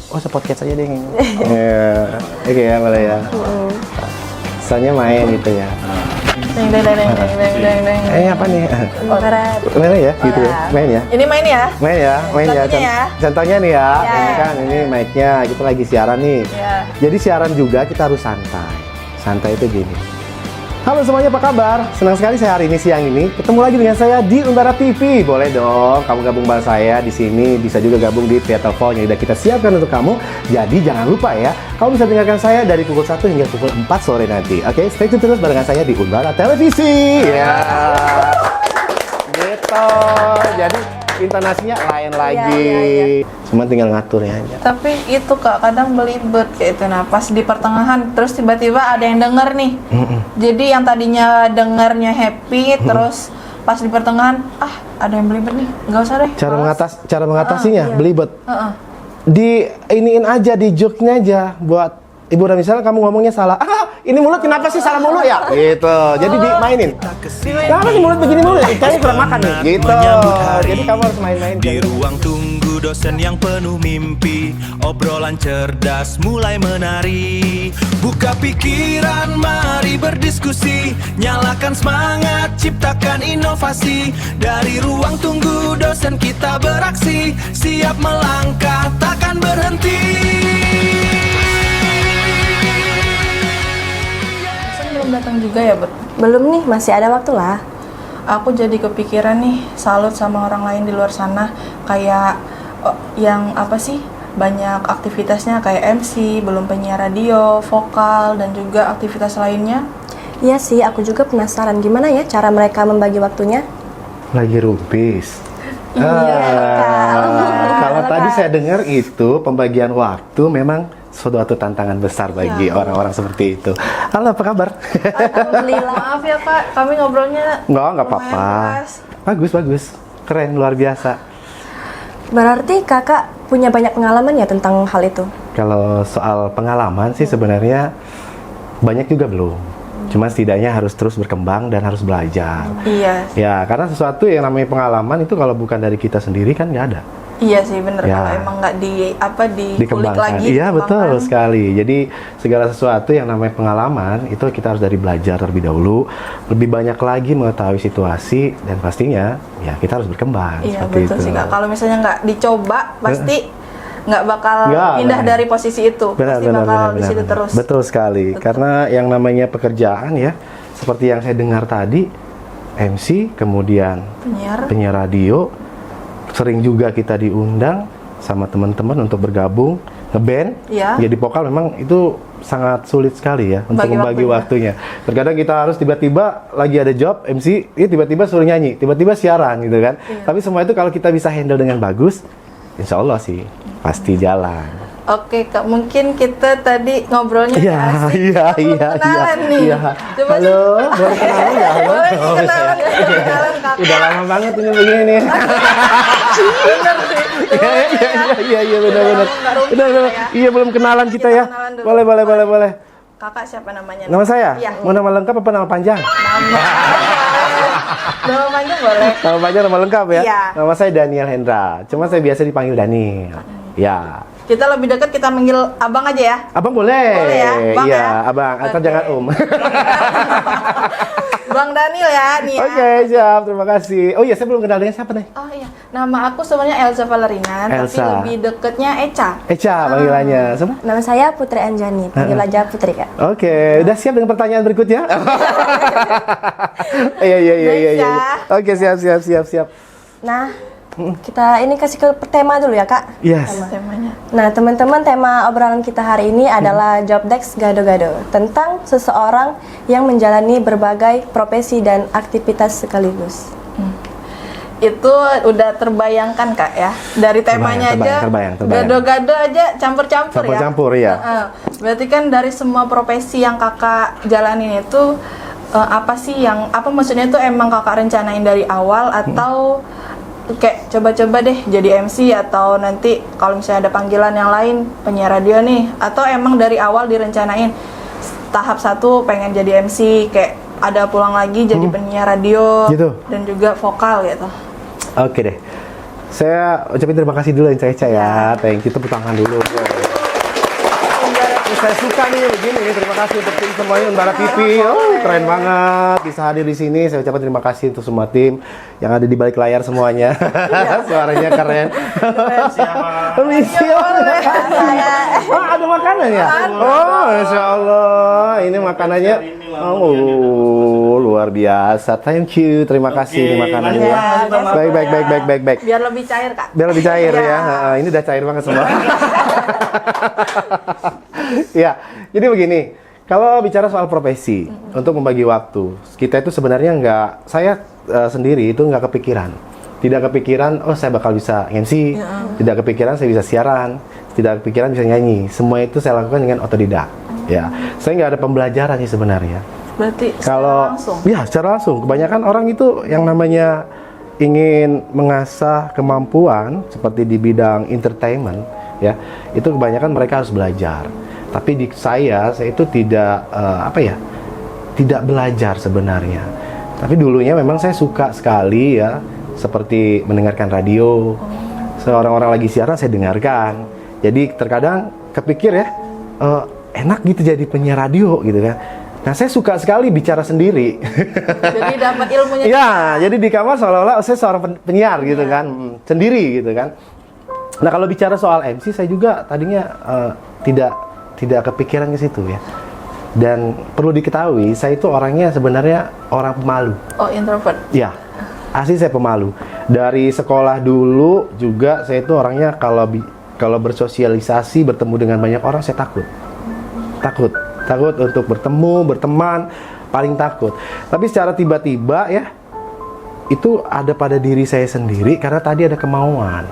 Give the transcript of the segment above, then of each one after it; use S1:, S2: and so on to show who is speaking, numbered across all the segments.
S1: oh se-podcast aja deh. Oke ya, boleh ya. Soalnya main gitu ya. Apa nih?
S2: Barat.
S1: Main ya, gitu ya. Main ya.
S2: Ini main ya?
S1: Main ya, main ya.
S2: Contohnya ya.
S1: Contohnya nih ya,
S2: Ya.
S1: ini kan ini mic-nya, kita lagi siaran nih.
S2: Ya.
S1: Jadi siaran juga kita harus santai. Santai itu gini. Halo semuanya, apa kabar? Senang sekali saya hari ini siang ini ketemu lagi dengan saya di Umbara TV. Boleh dong, kamu gabung bareng saya di sini. Bisa juga gabung di via telepon yang sudah kita siapkan untuk kamu. Jadi jangan lupa ya, kamu bisa dengarkan saya dari pukul 1 hingga pukul 4 sore nanti. Oke, stay tune terus barengan saya di Umbara Televisi. Ya. Gitu. Jadi intonasinya lain lagi. Cuma tinggal ngaturnya aja.
S2: Tapi itu Kak, kadang belibet kayak itu. Nah, pas di pertengahan terus tiba-tiba ada yang denger nih. Jadi yang tadinya dengernya happy, terus pas di pertengahan, ada yang belibet nih. Nggak usah deh.
S1: Cara mengatasinya
S2: iya.
S1: belibet. Di iniin aja, di joke-nya aja buat Ibu, dan misalnya kamu ngomongnya salah, ini mulut kenapa sih salah mulu ya? Gitu, jadi dimainin. Kenapa sih mulut begini mulu? Kayaknya kurang makan nih. Gitu, jadi kamu harus main-main.
S3: Di ruang tunggu dosen yang penuh mimpi, obrolan cerdas mulai menari. Buka pikiran, mari berdiskusi, nyalakan semangat, ciptakan inovasi. Dari ruang tunggu dosen kita beraksi, siap melangkah, takkan berhenti.
S2: Belum datang juga ya, Bud?
S4: Belum nih, masih ada waktu lah.
S2: Aku jadi kepikiran nih, salut sama orang lain di luar sana. Kayak yang apa sih, banyak aktivitasnya kayak MC, belum penyiar radio, vokal, dan juga aktivitas lainnya.
S4: Iya sih, aku juga penasaran gimana ya cara mereka membagi waktunya.
S1: Lagi rupis.
S4: Iya,
S1: Kalau tadi saya dengar itu pembagian waktu memang suatu tantangan besar bagi orang-orang seperti itu. Halo, apa kabar?
S4: Alhamdulillah.
S2: Maaf ya Kak, kami ngobrolnya
S1: Nggak apa-apa.
S2: lumayan keras.
S1: Bagus. Keren, luar biasa.
S4: Berarti kakak punya banyak pengalaman ya tentang hal itu?
S1: Kalau soal pengalaman sih sebenarnya banyak juga belum. Cuma setidaknya harus terus berkembang dan harus belajar.
S2: Iya.
S1: Ya, karena sesuatu yang namanya pengalaman itu kalau bukan dari kita sendiri kan nggak ada.
S2: Iya sih bener,
S1: Ya.
S2: kalau emang nggak dikulik
S1: Dikembangkan.
S2: lagi.
S1: Iya, betul
S2: dikembangkan.
S1: sekali. Jadi segala sesuatu yang namanya pengalaman itu kita harus dari belajar terlebih dahulu, lebih banyak lagi mengetahui situasi, dan pastinya ya kita harus berkembang.
S2: Iya
S1: seperti
S2: betul
S1: itu.
S2: sih Kak, kalau misalnya nggak dicoba pasti nggak bakal
S1: Nggak,
S2: pindah
S1: benar.
S2: dari posisi itu. Pasti bakal di situ terus.
S1: Betul sekali.
S2: Betul.
S1: Karena yang namanya pekerjaan ya, seperti yang saya dengar tadi, MC, kemudian penyiar radio, sering juga kita diundang sama teman-teman untuk bergabung ngeband.
S2: Iya.
S1: Jadi vokal memang itu sangat sulit sekali ya untuk
S2: Bagi
S1: membagi waktunya. Terkadang kita harus tiba-tiba lagi ada job MC, tiba-tiba suruh nyanyi, tiba-tiba siaran gitu kan.
S2: Iya.
S1: Tapi semua itu kalau kita bisa handle dengan bagus, insya Allah sih pasti jalan.
S2: Oke Kak, mungkin kita tadi ngobrolnya asik.
S1: Iya.
S2: Kenalan nih.
S1: Iya.
S2: Coba
S1: Halo, boleh kenalan nggak? Halo.
S2: Boleh
S1: Oh,
S2: kenalan,
S1: bisa.
S2: kenalan Kakak.
S1: Udah lama banget ini begini nih.
S2: Bener sih.
S1: Iya, benar.
S2: Nggak rumit ya.
S1: Iya, belum kenalan kita ya.
S2: kenalan dulu.
S1: Boleh.
S2: Kakak siapa namanya?
S1: Nama saya?
S2: Iya.
S1: Mau nama lengkap apa nama panjang?
S2: Nama panjang boleh.
S1: Nama panjang, nama lengkap ya?
S2: Iya.
S1: Nama saya Daniel Hendra. Cuma saya biasa dipanggil Daniel. Ya.
S2: Kita lebih dekat, kita manggil abang aja ya.
S1: Abang boleh.
S2: Boleh ya? Bang
S1: Iya,
S2: ya?
S1: abang. Asal
S2: Oke.
S1: jangan
S2: Bang Daniel ya nih ya.
S1: Oke, siap. Terima kasih. Oh iya, saya belum kenal dengan siapa nih?
S2: Oh iya, nama aku sebenarnya Elsa Valerinan, tapi
S1: Elsa.
S2: lebih deketnya Eca.
S1: Eca panggilannya. Semua?
S4: Nama saya Putri Anjani, panggil aja Putri kak.
S1: Oke, udah siap dengan pertanyaan berikutnya? Iya. Oke, siap.
S4: Nah, kita ini kasih ke tema dulu ya kak.
S1: Yes.
S2: Temanya.
S4: Nah teman-teman, tema obrolan kita hari ini adalah Job Desk Gado-Gado, tentang seseorang yang menjalani berbagai profesi dan aktivitas sekaligus.
S2: Itu udah terbayangkan Kak ya, dari temanya
S1: Terbayang.
S2: gado-gado aja campur-campur ya.
S1: Campur-campur ya.
S2: Berarti kan dari semua profesi yang kakak jalanin itu apa maksudnya itu emang kakak rencanain dari awal atau kayak coba-coba deh jadi MC, atau nanti kalau misalnya ada panggilan yang lain penyiar radio nih, atau emang dari awal direncanain tahap 1 pengen jadi MC, kayak ada pulang lagi jadi penyiar radio
S1: Gitu.
S2: dan juga vokal gitu.
S1: Oke deh. Saya ucapin terima kasih dulu Eca ya. Thank you, tepuk tangan dulu. Saya suka nih begini nih. Terima kasih untuk tim semuanya Unbara TV. Oh, keren banget bisa hadir di sini. Saya ucapkan terima kasih untuk semua tim yang ada di balik layar semuanya. Suaranya keren. Permisi. Oh, ada makanan ya? Oh, Masya Allah. Ini makanannya. Oh, luar biasa. Thank you. Terima kasih ini makanannya. Baik.
S2: Biar lebih cair, Kak.
S1: Biar lebih cair ya. Ini udah cair banget semua. Ya, jadi begini. Kalau bicara soal profesi untuk membagi waktu, kita itu sebenarnya saya sendiri itu nggak kepikiran. Tidak kepikiran, oh saya bakal bisa MC. Tidak kepikiran saya bisa siaran. Tidak kepikiran bisa nyanyi. Semua itu saya lakukan dengan otodidak. Ya, saya nggak ada pembelajaran sih sebenarnya.
S2: Berarti
S1: Kalau
S2: langsung.
S1: ya secara langsung, kebanyakan orang itu yang namanya ingin mengasah kemampuan seperti di bidang entertainment, ya itu kebanyakan mereka harus belajar. Tapi di saya itu tidak tidak belajar sebenarnya. Tapi dulunya memang saya suka sekali ya, seperti mendengarkan radio. Seorang-orang lagi siaran saya dengarkan. Jadi terkadang kepikir ya, enak gitu jadi penyiar radio gitu kan. Nah saya suka sekali bicara sendiri.
S2: Jadi dapat ilmunya.
S1: Ya, jadi di kamar seolah-olah saya seorang penyiar gitu kan, sendiri gitu kan. Nah kalau bicara soal MC saya juga tadinya tidak kepikiran ke situ ya. Dan perlu diketahui saya itu orangnya sebenarnya orang pemalu.
S2: Oh, introvert.
S1: Ya, asli saya pemalu. Dari sekolah dulu juga saya itu orangnya kalau bersosialisasi, bertemu dengan banyak orang saya takut untuk berteman, paling takut. Tapi secara tiba-tiba ya, itu ada pada diri saya sendiri karena tadi ada kemauan.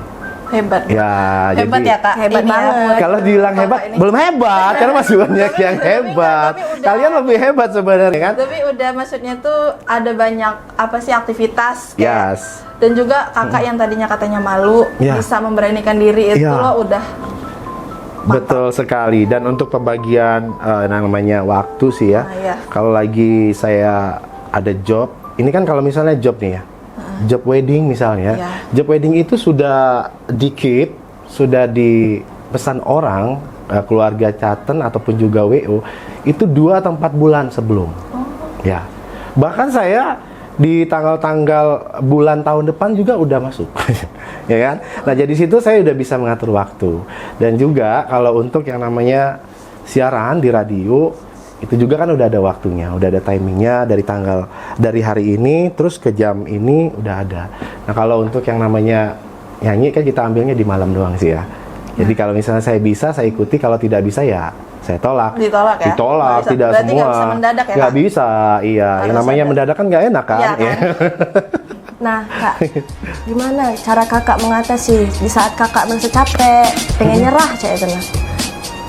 S2: Hebat.
S1: Ya,
S2: Hebat
S1: jadi
S2: ya, Kak.
S4: Hebat
S2: Ini ya,
S4: banget.
S2: buat
S1: kalau dibilang
S2: Bapak
S1: hebat,
S2: ini.
S1: belum hebat karena masih banyak yang hebat.
S2: tapi udah-
S1: Kalian lebih hebat sebenarnya kan?
S2: Tapi udah maksudnya tuh ada banyak apa sih aktivitas kayak
S1: Yes.
S2: dan juga kakak yang tadinya katanya malu
S1: Ya.
S2: bisa memberanikan diri itu
S1: Ya.
S2: loh udah
S1: Betul sekali. Dan untuk pembagian namanya waktu sih ya.
S2: iya.
S1: Kalau lagi saya ada job, ini kan kalau misalnya job nih ya, job wedding misalnya,
S2: Iya.
S1: job wedding itu sudah di-keep, sudah dipesan orang, keluarga Caten ataupun juga WO, itu 2 atau 4 bulan sebelum. Ya, bahkan saya di tanggal-tanggal bulan tahun depan juga udah masuk. Ya kan? Nah, jadi situ saya udah bisa mengatur waktu. Dan juga kalau untuk yang namanya siaran di radio, itu juga kan udah ada waktunya, udah ada timingnya dari hari ini terus ke jam ini udah ada. Nah, kalau untuk yang namanya nyanyi kan kita ambilnya di malam doang sih ya. Jadi kalau misalnya saya bisa, saya ikuti, kalau tidak bisa ya saya tolak.
S2: Ditolak ya?
S1: Ditolak,
S2: Nggak bisa.
S1: tidak
S2: Berarti
S1: semua.
S2: nggak bisa mendadak ya,
S1: Nggak
S2: Kak?
S1: bisa, iya. Yang
S2: Harus
S1: namanya
S2: ada.
S1: mendadak kan nggak enak kan?
S2: Iya kan?
S1: Iya.
S4: Nah, Kak, gimana cara kakak mengatasi di saat kakak merasa capek, pengen nyerah kayak itu nah?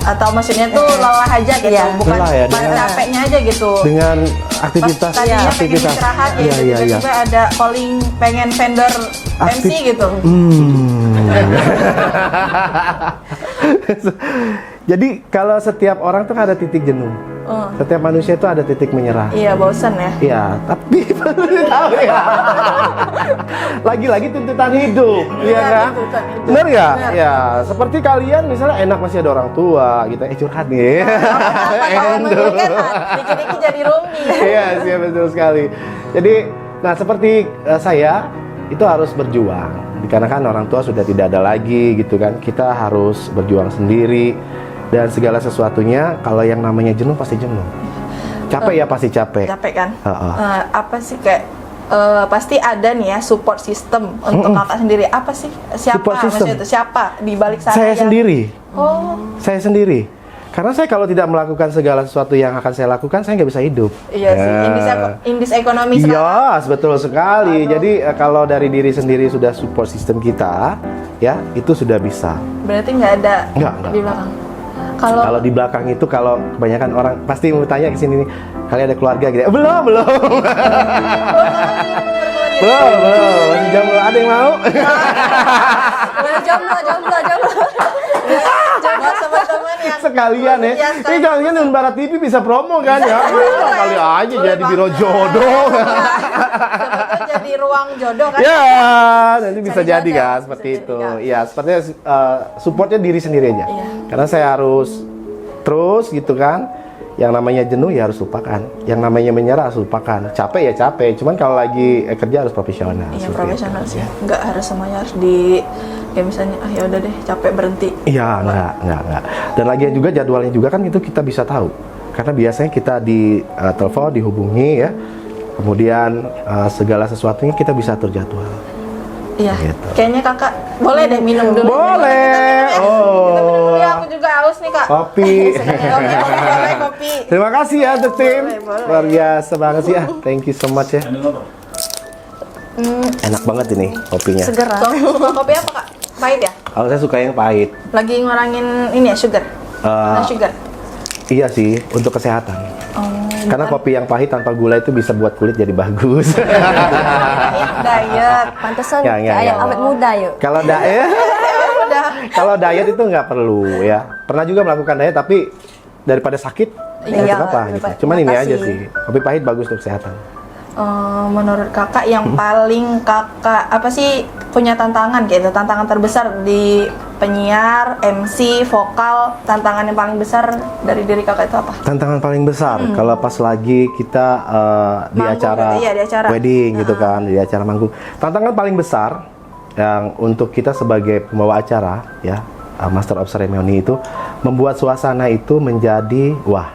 S2: Atau maksudnya tuh lelah aja gitu,
S4: Iya.
S2: bukan
S1: Lelah ya,
S2: bukan
S1: dengan-
S2: capeknya aja gitu.
S1: Dengan aktivitas,
S2: Pas tadinya pengen istirahat ya, tiba-tiba ada calling pengen vendor MC gitu.
S1: Jadi kalau setiap orang tuh ada titik jenuh. Setiap manusia itu ada titik menyerah.
S2: Iya, bosan ya.
S1: Iya, tapi perlu tahu ya. Lagi-lagi tuntutan hidup, iya kan?
S2: tuntutan hidup.
S1: Benar nggak?
S2: Benar.
S1: Ya, seperti kalian misalnya enak masih ada orang tua, gitu. Curhat nih.
S2: Kalau menurut kan dikit-dikit jadi Rumi.
S1: Iya, sih betul sekali. Jadi, nah seperti saya itu harus berjuang. Dikarenakan orang tua sudah tidak ada lagi, gitu kan. Kita harus berjuang sendiri. Dan segala sesuatunya, kalau yang namanya jenuh pasti jenuh. Capek ya pasti capek.
S2: Capek kan?
S1: Heeh.
S2: Apa sih kayak pasti ada nih ya support system untuk kakak sendiri. Apa sih? Siapa
S1: Support system?
S2: maksudnya itu? Siapa di balik sana?
S1: Saya
S2: yang-
S1: sendiri.
S2: Oh,
S1: Saya sendiri. Karena saya kalau tidak melakukan segala sesuatu yang akan saya lakukan, saya nggak bisa hidup.
S2: iya sih. Indis ekonomi sekarang.
S1: Iya, betul sekali. Jadi kalau dari diri sendiri sudah support system kita, ya itu sudah bisa.
S2: Berarti nggak ada
S1: Nggak.
S2: di belakang. Kalau
S1: Kalau di belakang itu, kalau kebanyakan orang pasti mau tanya ke sini nih, kalian ada keluarga gitu? Belum. belum. Masih jomblo. Ada yang mau?
S4: Jomblo.
S2: buat teman-teman yang
S1: Sekalian ya.
S2: Iya,
S1: Ini kalian Unbara TV bisa promo kan ya? Kali aja jadi biro jodoh.
S2: Sebetulnya jadi ruang jodoh kan?
S1: Ya, nanti bisa
S2: Cari
S1: jadi
S2: jodoh,
S1: kan
S2: bisa
S1: seperti
S2: jadi,
S1: itu.
S2: Kak.
S1: Iya, sepertinya supportnya diri sendiri aja.
S2: Iya.
S1: Karena saya harus Terus gitu kan, yang namanya jenuh ya harus lupakan, yang namanya menyerah harus lupakan, capek ya capek, cuman kalau lagi kerja harus profesional.
S2: Iya,
S1: seperti
S2: profesional
S1: itu,
S2: sih.
S1: ya.
S2: Nggak harus semuanya harus di kayak misalnya ya udah deh capek berhenti.
S1: Iya, enggak. Dan lagi juga jadwalnya juga kan itu kita bisa tahu. Karena biasanya kita di telepon, dihubungi ya. Kemudian segala sesuatunya kita bisa atur jadwal.
S2: Iya.
S1: Gitu.
S2: Kayaknya kakak boleh deh minum dulu.
S1: Boleh.
S2: Kita minum dulu ya. Aku juga haus nih kak.
S1: Kopi.
S2: Boleh kopi.
S1: Terima kasih ya untuk tim.
S2: Boleh.
S1: Luar biasa banget sih ya. Thank you so much ya. Enak banget ini kopinya.
S4: Segera.
S2: Suka kopi apa kak? Pahit ya?
S1: Kalau saya suka yang pahit.
S2: Lagi ngurangin ini ya sugar. No sugar.
S1: Iya sih, untuk kesehatan.
S2: Oh,
S1: Karena kopi yang pahit tanpa gula itu bisa buat kulit jadi bagus.
S2: diet.
S4: Pantesan
S1: Ya, ya,
S4: kayak
S1: ya.
S4: awet muda yuk.
S1: Kalau diet,
S2: Udah.
S1: kalau diet itu nggak perlu ya. Pernah juga melakukan diet tapi daripada sakit,
S2: Iya,
S1: untuk apa gitu.
S4: daripada
S1: Cuman ini aja
S4: mengatasi.
S1: sih, kopi pahit bagus untuk kesehatan.
S2: Menurut kakak yang paling kakak apa sih punya tantangan gitu, tantangan terbesar di penyiar, MC, vokal, tantangan yang paling besar dari diri kakak itu apa?
S1: Tantangan paling besar kalau pas lagi kita di
S2: Manggung
S1: acara
S2: gitu, iya, di acara.
S1: wedding gitu kan, di acara manggung. Tantangan paling besar yang untuk kita sebagai pembawa acara ya, Master of Ceremony itu membuat suasana itu menjadi wah.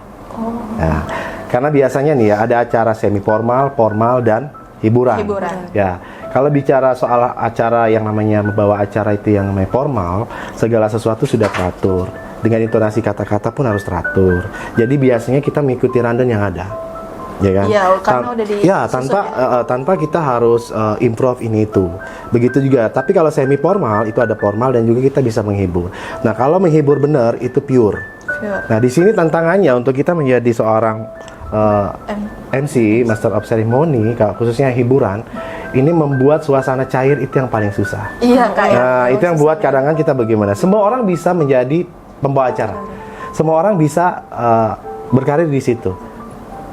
S1: Nah, karena biasanya nih ya ada acara semi formal, formal dan hiburan. Ya, kalau bicara soal acara yang namanya membawa acara itu yang namanya formal, segala sesuatu sudah teratur. Dengan intonasi kata-kata pun harus teratur. Jadi biasanya kita mengikuti rundown yang ada. Ya kan?
S2: Iya, karena udah disusun
S1: ya, tanpa kita harus improve ini itu. Begitu juga. Tapi kalau semi formal itu ada formal dan juga kita bisa menghibur. Nah, kalau menghibur benar itu pure. Nah, di sini tantangannya untuk kita menjadi seorang MC, Master of Ceremony, khususnya hiburan, ini membuat suasana cair itu yang paling susah.
S2: Iya kak.
S1: Nah, itu yang buat kadang-kadang kita bagaimana? Semua orang bisa menjadi pembawa acara. Semua orang bisa berkarir di situ.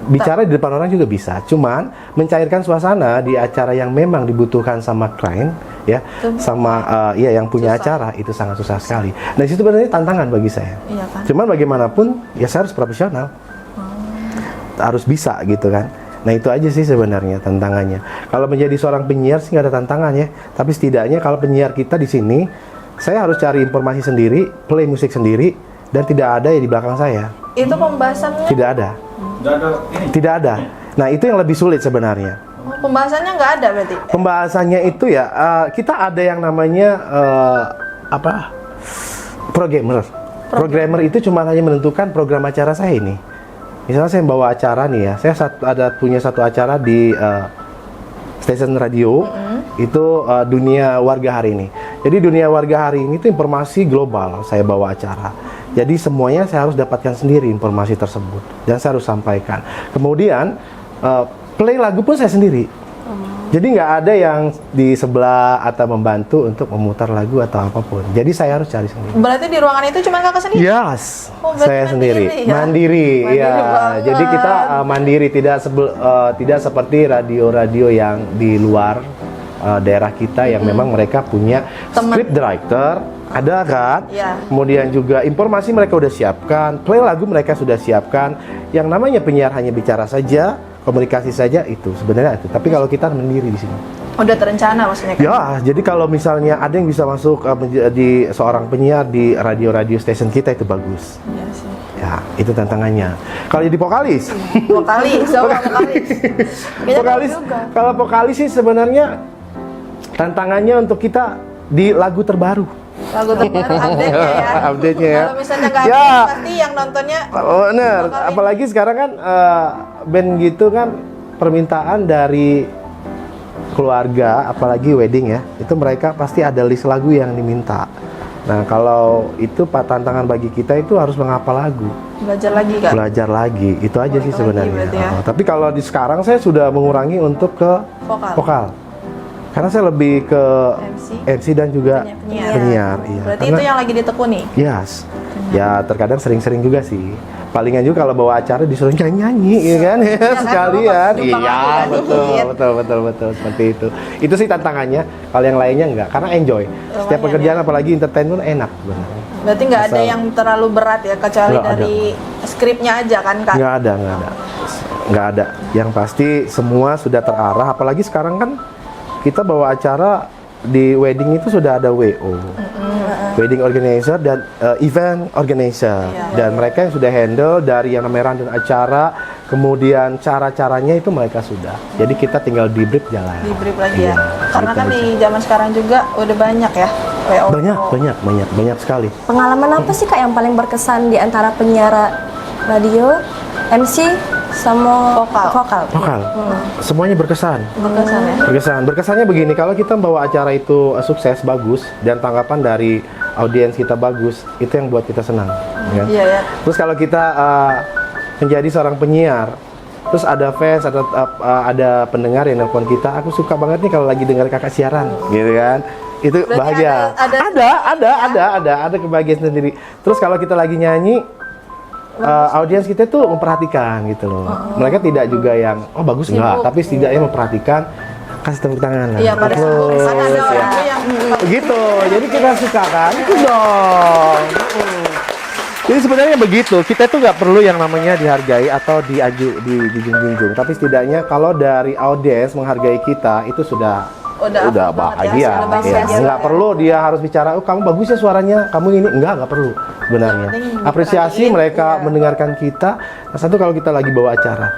S1: Bicara di depan orang juga bisa. Cuman mencairkan suasana di acara yang memang dibutuhkan sama klien, ya, sama yang punya acara itu sangat susah sekali. Nah, itu sebenarnya tantangan bagi saya.
S2: Iya kan.
S1: Cuman bagaimanapun ya saya harus profesional. Harus bisa gitu kan. Nah, itu aja sih sebenarnya tantangannya. Kalau menjadi seorang penyiar sih nggak ada tantangan ya. Tapi setidaknya kalau penyiar kita di sini, saya harus cari informasi sendiri, play musik sendiri, dan tidak ada ya di belakang saya.
S2: Itu pembahasannya?
S1: Tidak ada. Tidak ada. Nah, itu yang lebih sulit sebenarnya.
S2: Pembahasannya nggak ada berarti?
S1: Pembahasannya itu ya, kita ada yang namanya programmer. Programmer itu cuma hanya menentukan program acara saya ini. Misalnya saya bawa acara nih ya, saya punya satu acara di stasiun radio, itu dunia warga hari ini. Jadi dunia warga hari ini itu informasi global saya bawa acara. Jadi semuanya saya harus dapatkan sendiri informasi tersebut dan saya harus sampaikan. Kemudian play lagu pun saya sendiri. Jadi nggak ada yang di sebelah atau membantu untuk memutar lagu atau apapun. Jadi saya harus cari sendiri.
S2: Berarti di ruangan itu cuma kakak sendiri?
S1: Yes,
S2: Oh, berarti
S1: saya sendiri.
S2: mandiri ya?
S1: Mandiri, ya.
S2: banget.
S1: Jadi kita mandiri, tidak seperti radio-radio yang di luar daerah kita yang memang mereka punya script director, ada kan?
S2: Iya.
S1: Kemudian juga informasi mereka udah siapkan, play lagu mereka sudah siapkan. Yang namanya penyiar hanya bicara saja, komunikasi saja itu sebenarnya itu. Tapi kalau kita mandiri di sini.
S2: Udah terencana maksudnya kan?
S1: Ya, jadi kalau misalnya ada yang bisa masuk menjadi seorang penyiar di radio-radio station kita itu bagus.
S2: Iya sih.
S1: Ya, itu tantangannya. Kalau jadi vokalis,
S2: Vokalis, coba vokalis. Kayaknya
S1: vokalis,
S2: bagus juga.
S1: kalau vokalis sih sebenarnya tantangannya untuk kita di lagu terbaru.
S2: Lagu terbaru update-nya ya.
S1: Update-nya ya.
S2: Kalau misalnya nggak
S1: Ya.
S2: update, pasti yang nontonnya
S1: Oh, bener.
S2: vokalis.
S1: Apalagi sekarang kan band gitu kan permintaan dari keluarga, apalagi wedding ya, itu mereka pasti ada list lagu yang diminta. Nah, kalau itu tantangan bagi kita itu harus menghafal lagu.
S2: belajar lagi kan?
S1: Belajar lagi, itu aja sih
S2: Lagi
S1: sebenarnya.
S2: berarti ya.
S1: Tapi kalau di sekarang saya sudah mengurangi untuk ke
S2: Vokal.
S1: karena saya lebih ke
S2: MC
S1: dan juga
S2: penyiar.
S1: penyiar. Iya.
S2: Berarti
S1: Karena-
S2: itu yang lagi ditekuni?
S1: Yes. Ya terkadang sering-sering juga sih. Palingan juga kalau bawa acara disuruh nyanyi, ya kan? Sekalian.
S2: numpang
S1: Iya,
S2: lagu kan,
S1: betul seperti itu. Itu sih tantangannya. Kalau yang lainnya enggak, karena enjoy. Setiap
S2: Lumayan,
S1: pekerjaan apalagi entertainment enak benar.
S2: Berarti nggak ada
S1: Asal-
S2: yang terlalu berat ya, kecuali
S1: Nggak ada.
S2: dari skripnya aja kan Kak?
S1: Nggak ada. Yang pasti semua sudah terarah. Apalagi sekarang kan kita bawa acara di wedding itu sudah ada WO, wedding organizer dan event organizer, dan mereka yang sudah handle dari yang namanya rundown acara, kemudian cara-caranya itu mereka sudah. Jadi kita tinggal di brief jalan.
S2: Di brief lagi ya.
S1: Iya,
S2: Karena
S1: gitu
S2: kan di
S1: bisa.
S2: zaman sekarang juga udah banyak ya WO.
S1: Banyak sekali.
S4: Pengalaman apa sih Kak yang paling berkesan di antara penyiar radio, MC, sama
S2: Vokal.
S1: Vokal. Semuanya berkesan.
S2: Berkesan ya.
S1: Berkesannya begini, kalau kita bawa acara itu sukses, bagus, dan tanggapan dari audiens kita bagus, itu yang buat kita senang. Ya.
S2: Iya ya.
S1: Terus kalau kita menjadi seorang penyiar, terus ada fans, ada pendengar yang nelpon kita, aku suka banget nih kalau lagi dengar kakak siaran, gitu kan? Itu
S2: Berarti
S1: bahagia. Ada kebahagiaan sendiri. Terus kalau kita lagi nyanyi, audiens kita tuh memperhatikan gitu loh. Mereka tidak juga yang bagus enggak, tapi setidaknya memperhatikan, kasih tepuk tangan lah.
S2: Iya, pada saat
S1: Terus,
S2: kan ada
S1: ya.
S2: orang tuh yang
S1: Begitu, jadi kita suka kan, itu dong. Jadi sebenarnya begitu, kita itu nggak perlu yang namanya dihargai atau dijunjung-junjung, tapi setidaknya kalau dari audiens menghargai kita itu sudah
S2: Udah
S1: bahagia.
S2: sudah bahagia.
S1: Ya. Nggak perlu dia harus bicara, kamu bagus ya suaranya, kamu ini nggak perlu sebenarnya.
S2: Yang penting
S1: Apresiasi
S2: diperhatiin,
S1: mereka
S2: iya.
S1: mendengarkan kita. Nah, satu kalau kita lagi bawa acara,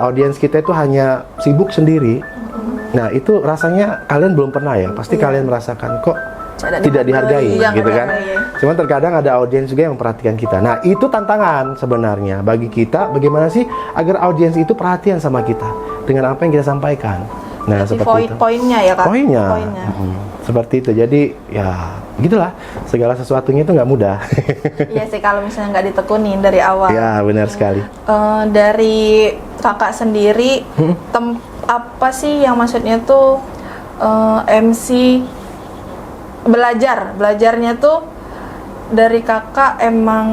S1: audiens kita itu hanya sibuk sendiri. Nah itu rasanya kalian belum pernah ya, pasti kalian merasakan kok tidak dihargai,
S2: Iya,
S1: gitu kan?
S2: dihargai.
S1: Cuman terkadang ada audiens juga yang memperhatikan kita. Nah itu tantangan sebenarnya bagi kita, bagaimana sih agar audiens itu perhatian sama kita dengan apa yang kita sampaikan. Nah
S2: Berarti
S1: seperti itu.
S2: poinnya ya Kak.
S1: Poinnya. Seperti itu. Jadi ya gitulah, segala sesuatunya itu nggak mudah.
S2: Iya sih, kalau misalnya nggak ditekunin dari awal.
S1: Ya benar sekali.
S2: Dari Kakak sendiri, apa sih yang maksudnya tuh MC belajarnya tuh dari Kakak emang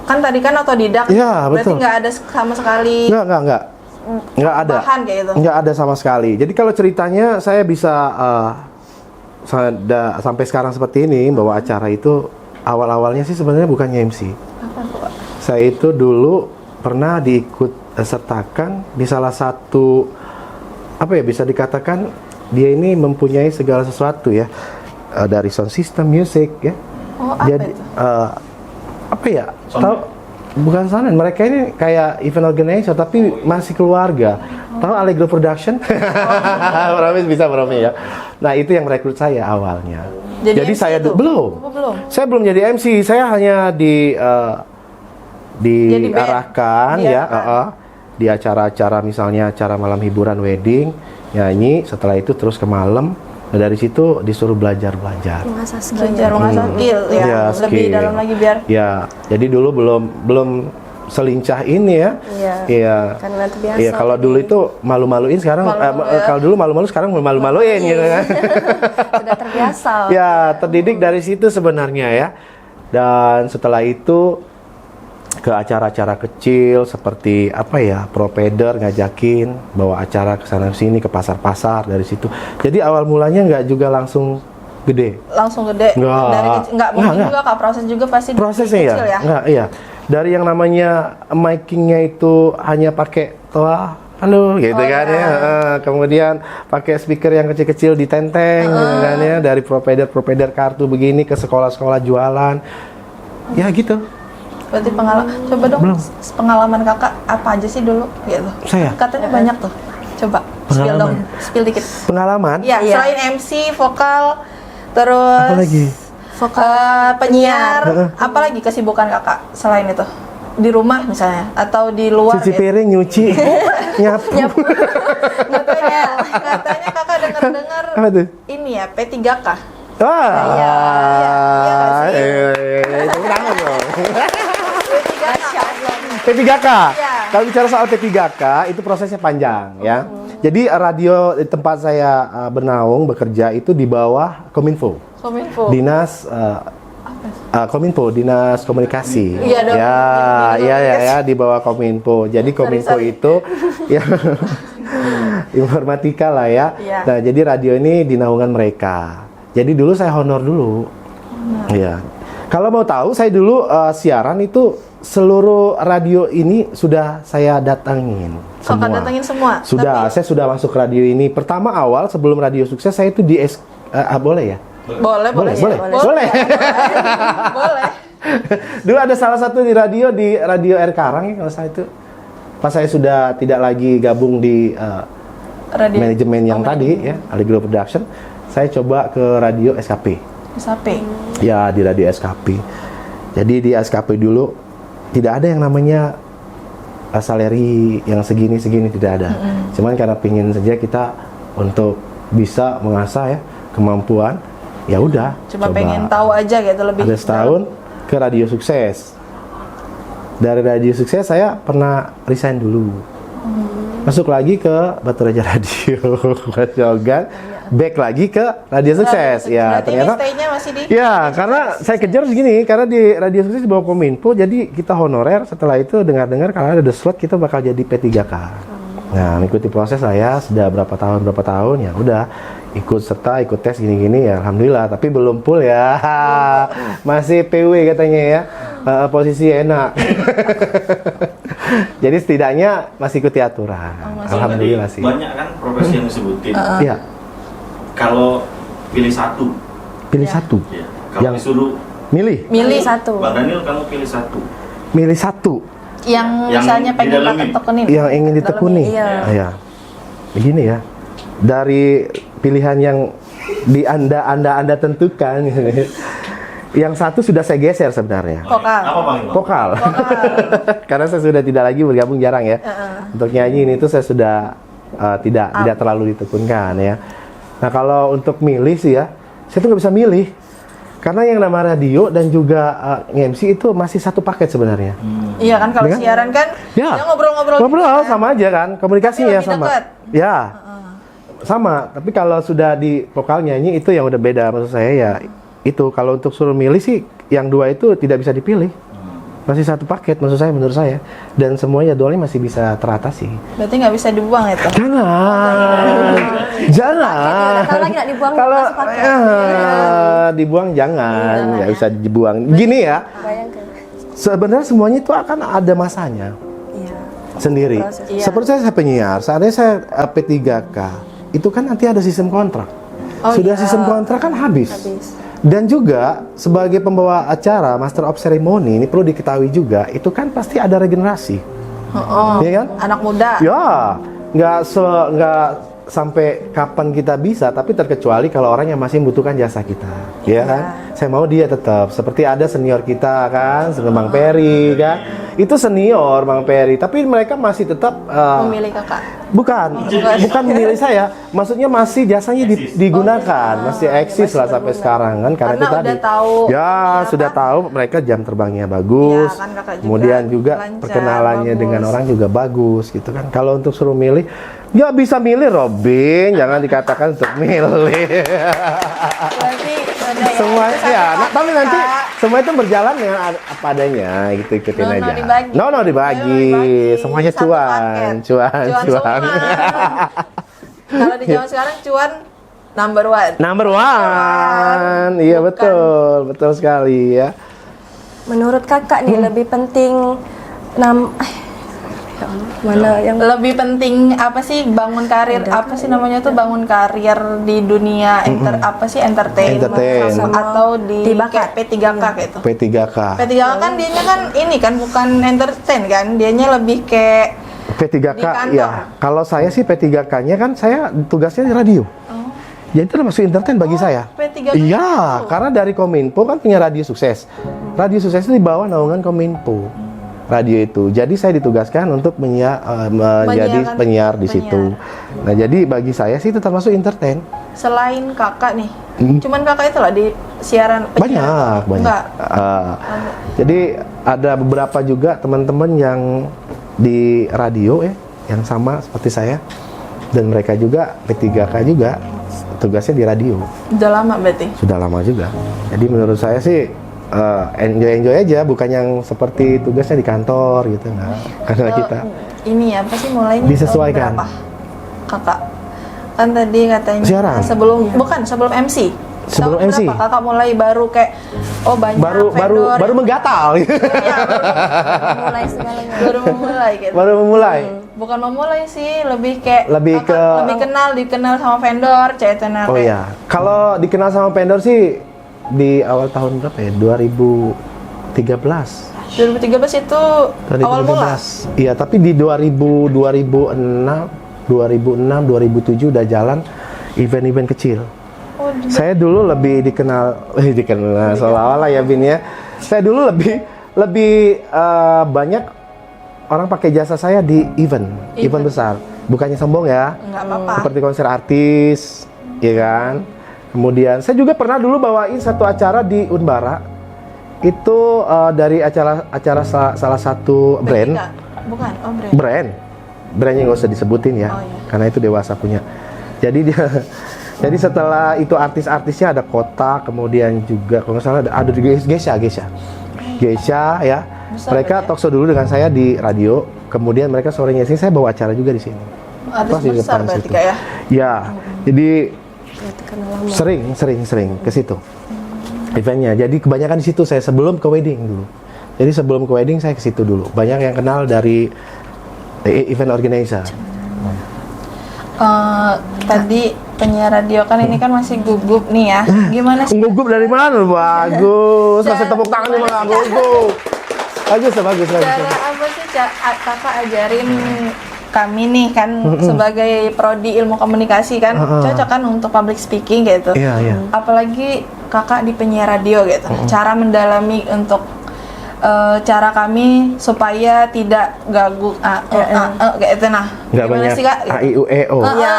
S2: kan tadi kan otodidak.
S1: Iya,
S2: Berarti
S1: betul.
S2: nggak ada sama sekali
S1: Nggak ada.
S2: bahan kayak gitu.
S1: Nggak ada sama sekali. Jadi kalau ceritanya saya bisa sampai sekarang seperti ini bawa acara itu awal-awalnya sih sebenarnya bukannya MC.
S2: Apa tuh, Pak?
S1: Saya itu dulu pernah diikut sertakan di salah satu bisa dikatakan dia ini mempunyai segala sesuatu ya, dari sound system, music ya.
S2: Oh, apa
S1: Jadi
S2: itu?
S1: Tahu bukan sound, mereka ini kayak event organizer tapi masih keluarga. Tahu Allegro Production? Promis bisa ya. Nah, itu yang merekrut saya awalnya. Jadi
S2: MC
S1: saya
S2: tuh?
S1: belum.
S2: Oh, belum.
S1: Saya belum jadi MC, saya hanya diarahkan
S2: Jadi
S1: ya, di acara-acara misalnya acara malam hiburan wedding, nyanyi, setelah itu terus ke malam. Nah, dari situ disuruh belajar.
S4: mengasah skill.
S2: Belajar mengasah skill ya.
S1: Iya,
S2: Lebih
S1: skill.
S2: dalam lagi biar
S1: Ya, jadi dulu belum selincah ini ya.
S4: Iya.
S1: Iya.
S4: Karena terbiasa.
S1: Iya, kalau dulu itu malu-maluin, sekarang kalau dulu malu-malu, sekarang malu-maluin gitu kan.
S4: Sudah terbiasa.
S1: Ya, terdidik dari situ sebenarnya ya. Dan setelah itu ke acara-acara kecil seperti provider ngajakin bawa acara ke sana sini, ke pasar-pasar, dari situ. Jadi awal mulanya nggak juga langsung gede.
S2: langsung gede.
S1: Nggak.
S2: Dari kecil nggak mungkin
S1: Nggak.
S2: juga Kak, proses juga pasti dari
S1: Prosesnya
S2: kecil ya.
S1: Nggak, iya. Dari yang namanya micingnya itu hanya pakai toa, halo gitu kan ya. Kemudian pakai speaker yang kecil-kecil ditenteng gitu kan ya, dari provider kartu begini ke sekolah-sekolah jualan. Ya gitu.
S2: Berarti coba dong pengalaman Kakak apa aja sih dulu gitu.
S1: Saya?
S2: Katanya banyak tuh. Coba spill dong, spill dikit.
S1: Pengalaman?
S2: Iya,
S4: Iya.
S2: selain MC, vokal, terus
S1: Apa lagi?
S2: penyiar, apa lagi kesibukan Kakak selain itu? Di rumah misalnya atau di luar
S1: Cuci
S2: gitu?
S1: piring, nyuci, nyapu.
S2: Katanya Kakak dengar
S1: Apa tuh?
S2: ini ya P3K.
S1: Wah.
S2: Iya nggak sih?
S1: Tepuk tangan dong.
S2: P3K.
S1: P3K.
S2: Iya.
S1: Kalau bicara soal P3K itu prosesnya panjang ya. Jadi radio di tempat saya bernaung bekerja itu di bawah Kominfo.
S2: Kominfo.
S1: Dinas Kominfo, Dinas Komunikasi.
S2: Iya dong,
S1: Ya,
S2: Dinas
S1: iya
S2: Komunikasi.
S1: ya, di bawah Kominfo. Jadi Kominfo
S2: Sorry.
S1: itu ya informatika lah ya.
S2: Iya.
S1: Nah, jadi radio ini di naungan mereka. Jadi dulu saya honor dulu. Iya. Kalau mau tahu, saya dulu siaran itu seluruh radio ini sudah saya datangin semua.
S2: Kakak datengin semua?
S1: Sudah, saya sudah masuk radio ini. Pertama awal sebelum radio sukses saya itu di boleh ya?
S2: Boleh.
S1: Boleh.
S2: Boleh.
S1: Dulu ada salah satu di radio R Karang ya kalau saya itu. Pas saya sudah tidak lagi gabung di
S2: Radio.
S1: manajemen yang tadi ya, Allegro Production, saya coba ke radio SKP.
S2: SAP.
S1: Ya, di radio SKP. Jadi di SKP dulu tidak ada yang namanya salary yang segini tidak ada. Cuman karena pingin saja kita untuk bisa mengasah ya kemampuan, ya udah.
S2: Coba pengen tahu aja gitu lebih.
S1: Ada setahun ke radio sukses. Dari radio sukses saya pernah resign dulu. Masuk lagi ke Batu Raja Radio, Masyogan, back lagi ke radio sukses. Ya,
S2: Berarti
S1: ternyata
S2: ini stay-nya masih di.
S1: ya, karena saya kejar segini, karena di radio sukses di bawah Kominfo, jadi kita honorer. Setelah itu dengar-dengar kalau ada slot kita bakal jadi P3K. Nah, mengikuti proses saya sudah berapa tahun ya udah ikut tes gini-gini ya, alhamdulillah. Tapi belum full ya, masih PW katanya ya, posisi enak. Jadi setidaknya masih ikuti aturan. Alhamdulillah sih.
S5: Banyak kan profesi yang disebutin.
S1: Iya,
S5: Kalau pilih satu,
S1: pilih satu.
S5: ya. Kalau
S1: Yang-
S5: disuruh
S1: Milih
S4: Milih satu.
S5: Bang Daniel, kamu pilih satu.
S1: milih satu
S2: Yang misalnya pengen
S5: didalemin.
S2: kakak tekunin.
S1: yang ingin ditekuni.
S4: Iya.
S1: Ya. Begini ya. Dari pilihan yang di Anda tentukan. Yang satu sudah saya geser sebenarnya.
S2: Vokal.
S5: Apa Bang?
S1: Vokal. Karena saya sudah tidak lagi bergabung, jarang ya. Untuk nyanyi ini tuh saya sudah tidak terlalu ditekunkan ya. Nah, kalau untuk milih sih ya, saya tuh nggak bisa milih. Karena yang nama radio dan juga MC itu masih satu paket sebenarnya.
S2: Iya kan kalau
S1: Dengan-
S2: siaran kan
S1: Ya.
S2: dia ngobrol-ngobrol.
S1: Ngobrol
S2: gitu kan.
S1: sama aja kan, komunikasinya
S2: Tapi
S1: ya
S2: lebih
S1: sama.
S2: dekat.
S1: Ya. Sama, tapi kalau sudah di vokal nyanyi itu yang udah beda maksud saya ya. Itu kalau untuk suruh milih sih yang dua itu tidak bisa dipilih. Masih satu paket menurut saya. Dan semuanya jadwalnya masih bisa teratasi.
S2: Berarti nggak bisa dibuang itu.
S1: Jangan. Jangan.
S4: Kalau lagi nggak dibuang,
S1: Kalau
S4: masuk paket.
S1: dibuang jangan, nggak bisa dibuang. Gini ya,
S4: Bayangkan.
S1: sebenarnya semuanya itu akan ada masanya
S4: Iya.
S1: sendiri.
S4: Proses.
S2: Iya.
S1: Seperti saya penyiar, seandainya saya P3K, itu kan nanti ada sistem kontrak.
S2: Oh,
S1: Sudah
S2: iya.
S1: sistem kontrak kan habis.
S4: Habis.
S1: Dan juga sebagai pembawa acara, Master of Ceremony, ini perlu diketahui juga, itu kan pasti ada regenerasi.
S2: Oh,
S1: Iya kan?
S2: anak muda.
S1: Ya, nggak sampai kapan kita bisa, tapi terkecuali kalau orang yang masih membutuhkan jasa kita, ya kan? Saya mau dia tetap seperti ada senior kita kan, seperti Bang Peri kan, itu senior Bang Peri, tapi mereka masih tetap
S2: Memilih kakak.
S1: bukan memilih saya, maksudnya masih jasanya digunakan, masih eksis lah sampai sekarang kan, karena
S2: Karena
S1: itu tadi.
S2: udah tahu,
S1: Ya,
S2: iya
S1: sudah
S2: kan?
S1: tahu mereka jam terbangnya bagus,
S2: Iya kan, kakak juga
S1: kemudian juga
S2: lancar,
S1: perkenalannya
S2: bagus.
S1: dengan orang juga bagus gitu kan. Kalau untuk suruh milih, nggak bisa milih Robin, jangan dikatakan untuk milih.
S2: Berarti ada ya.
S1: Semua
S2: itu satu
S1: ya, nah,
S2: paket,
S1: tapi nanti
S2: Kak.
S1: semua itu berjalan dengan apa adanya, gitu ikutin
S2: No, no,
S1: aja.
S2: dibagi.
S1: No dibagi, semuanya
S2: Satu
S1: cuan,
S2: paket.
S1: cuan.
S2: semua. Kalau di zaman sekarang cuan number one.
S1: Number one, iya
S2: Bukan.
S1: betul sekali ya.
S4: Menurut kakak nih lebih penting mana yang
S2: Lebih penting apa sih bangun karir? Apa sih namanya tuh bangun karir di dunia apa sih entertainment
S1: Entertain.
S2: atau di
S4: Di bakat.
S2: kayak P3K gitu.
S1: P3K.
S2: P3K kan dianya kan ini kan bukan entertain kan, dianya lebih kayak
S1: P3K
S2: Di kantor.
S1: ya. Kalau saya sih P3K-nya kan saya tugasnya di radio. Jadi itu termasuk entertain bagi saya.
S2: P3K
S1: Iya, karena dari Kominfo kan punya radio sukses. Radio sukses itu di bawah naungan Kominfo. Radio itu. Jadi saya ditugaskan untuk menjadi
S2: Menyiarkan-
S1: penyiar di situ. Nah, jadi bagi saya sih itu termasuk entertain.
S2: selain kakak nih. Cuman kakak itu lah di siaran penyiar.
S1: Banyak.
S2: Enggak.
S1: Jadi ada beberapa juga teman-teman yang di radio ya, yang sama seperti saya, dan mereka juga P3K juga tugasnya di radio.
S2: Udah lama berarti.
S1: Sudah lama juga. Jadi menurut saya sih enjoy aja, bukan yang seperti tugasnya di kantor gitu, nggak. Karena kita
S2: Ini apa sih mulainya?
S1: Disesuaikan.
S2: Tahun berapa, kakak? Kan tadi katanya
S1: Siaran.
S2: sebelum MC.
S1: Sebelum
S2: Tahun
S1: MC.
S2: berapa kakak mulai baru kayak banyak
S1: baru
S2: vendor
S1: menggatal gitu.
S2: Iya,
S4: Mulai segalanya.
S2: baru memulai gitu.
S1: Baru memulai.
S2: Bukan memulai sih, lebih kayak
S1: Lebih
S2: kakak
S1: ke-
S2: dikenal sama vendor,
S1: Oh iya, kalau dikenal sama vendor sih di awal tahun berapa ya? 2013.
S2: 2013 itu awal mula.
S1: Iya, tapi di 2006, 2007 udah jalan event-event kecil.
S2: Oh,
S1: Saya dulu lebih dikenal seolah-olah ya Bin ya. Saya dulu lebih banyak orang pakai jasa saya di event besar. Bukannya sombong ya.
S2: nggak apa-apa.
S1: Seperti konser artis, ya kan. Kemudian saya juga pernah dulu bawain satu acara di Unbara. Itu dari acara salah satu brand.
S2: Bukan,
S1: Brandnya nggak usah disebutin ya,
S2: Oh, iya.
S1: karena itu dewasa punya. Jadi dia, jadi setelah itu artis-artisnya ada Kota, kemudian juga kalau nggak salah ada Gesha ya.
S2: Besar
S1: Mereka
S2: berarti ya?
S1: talkshow dulu dengan saya di radio, kemudian mereka sorenya sini, saya bawa acara juga di sini.
S2: Artis
S1: Pas di
S2: besar
S1: depan
S2: berarti
S1: situ.
S2: kak ya?
S1: Ya, jadi
S4: Berarti kenal lama.
S1: sering ke situ eventnya. Jadi kebanyakan di situ saya sebelum ke wedding dulu. Jadi sebelum ke wedding saya ke situ dulu. Banyak yang kenal dari event organizer.
S2: Tadi penyiar radio kan ini kan masih gugup nih ya. Gimana sih?
S1: Gugup dari mana? Bagus. Masih tepuk tangan cuma nggak gugup. Bagus.
S2: Cara apa sih kakak ajarin kami nih kan sebagai prodi ilmu komunikasi kan cocok kan untuk public speaking gitu.
S1: Iya.
S2: Apalagi kakak di penyiar radio gitu. Cara mendalami untuk cara kami supaya tidak gagu kayak itu nah.
S1: Nggak
S2: Gimana
S1: banyak
S2: sih kak?
S1: A, I, U, E, O.
S2: Iya.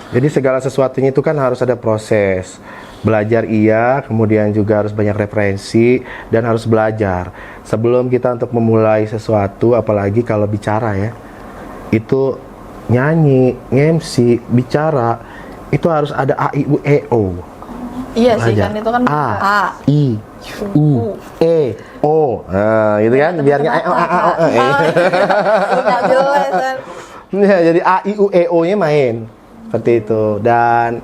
S1: Jadi segala sesuatunya itu kan harus ada proses. Belajar iya, kemudian juga harus banyak referensi dan harus belajar. Sebelum kita untuk memulai sesuatu, apalagi kalau bicara ya, itu nyanyi, MC, bicara, itu harus ada A, I, U, E, O.
S2: Iya sih
S1: Belajar.
S2: kan itu kan
S1: A, I, U, E, O. Nah, gitu kan, biar nggak
S2: Nggak jelas kan.
S1: Ya, jadi A, I, U, E, O-nya main. Seperti itu. Dan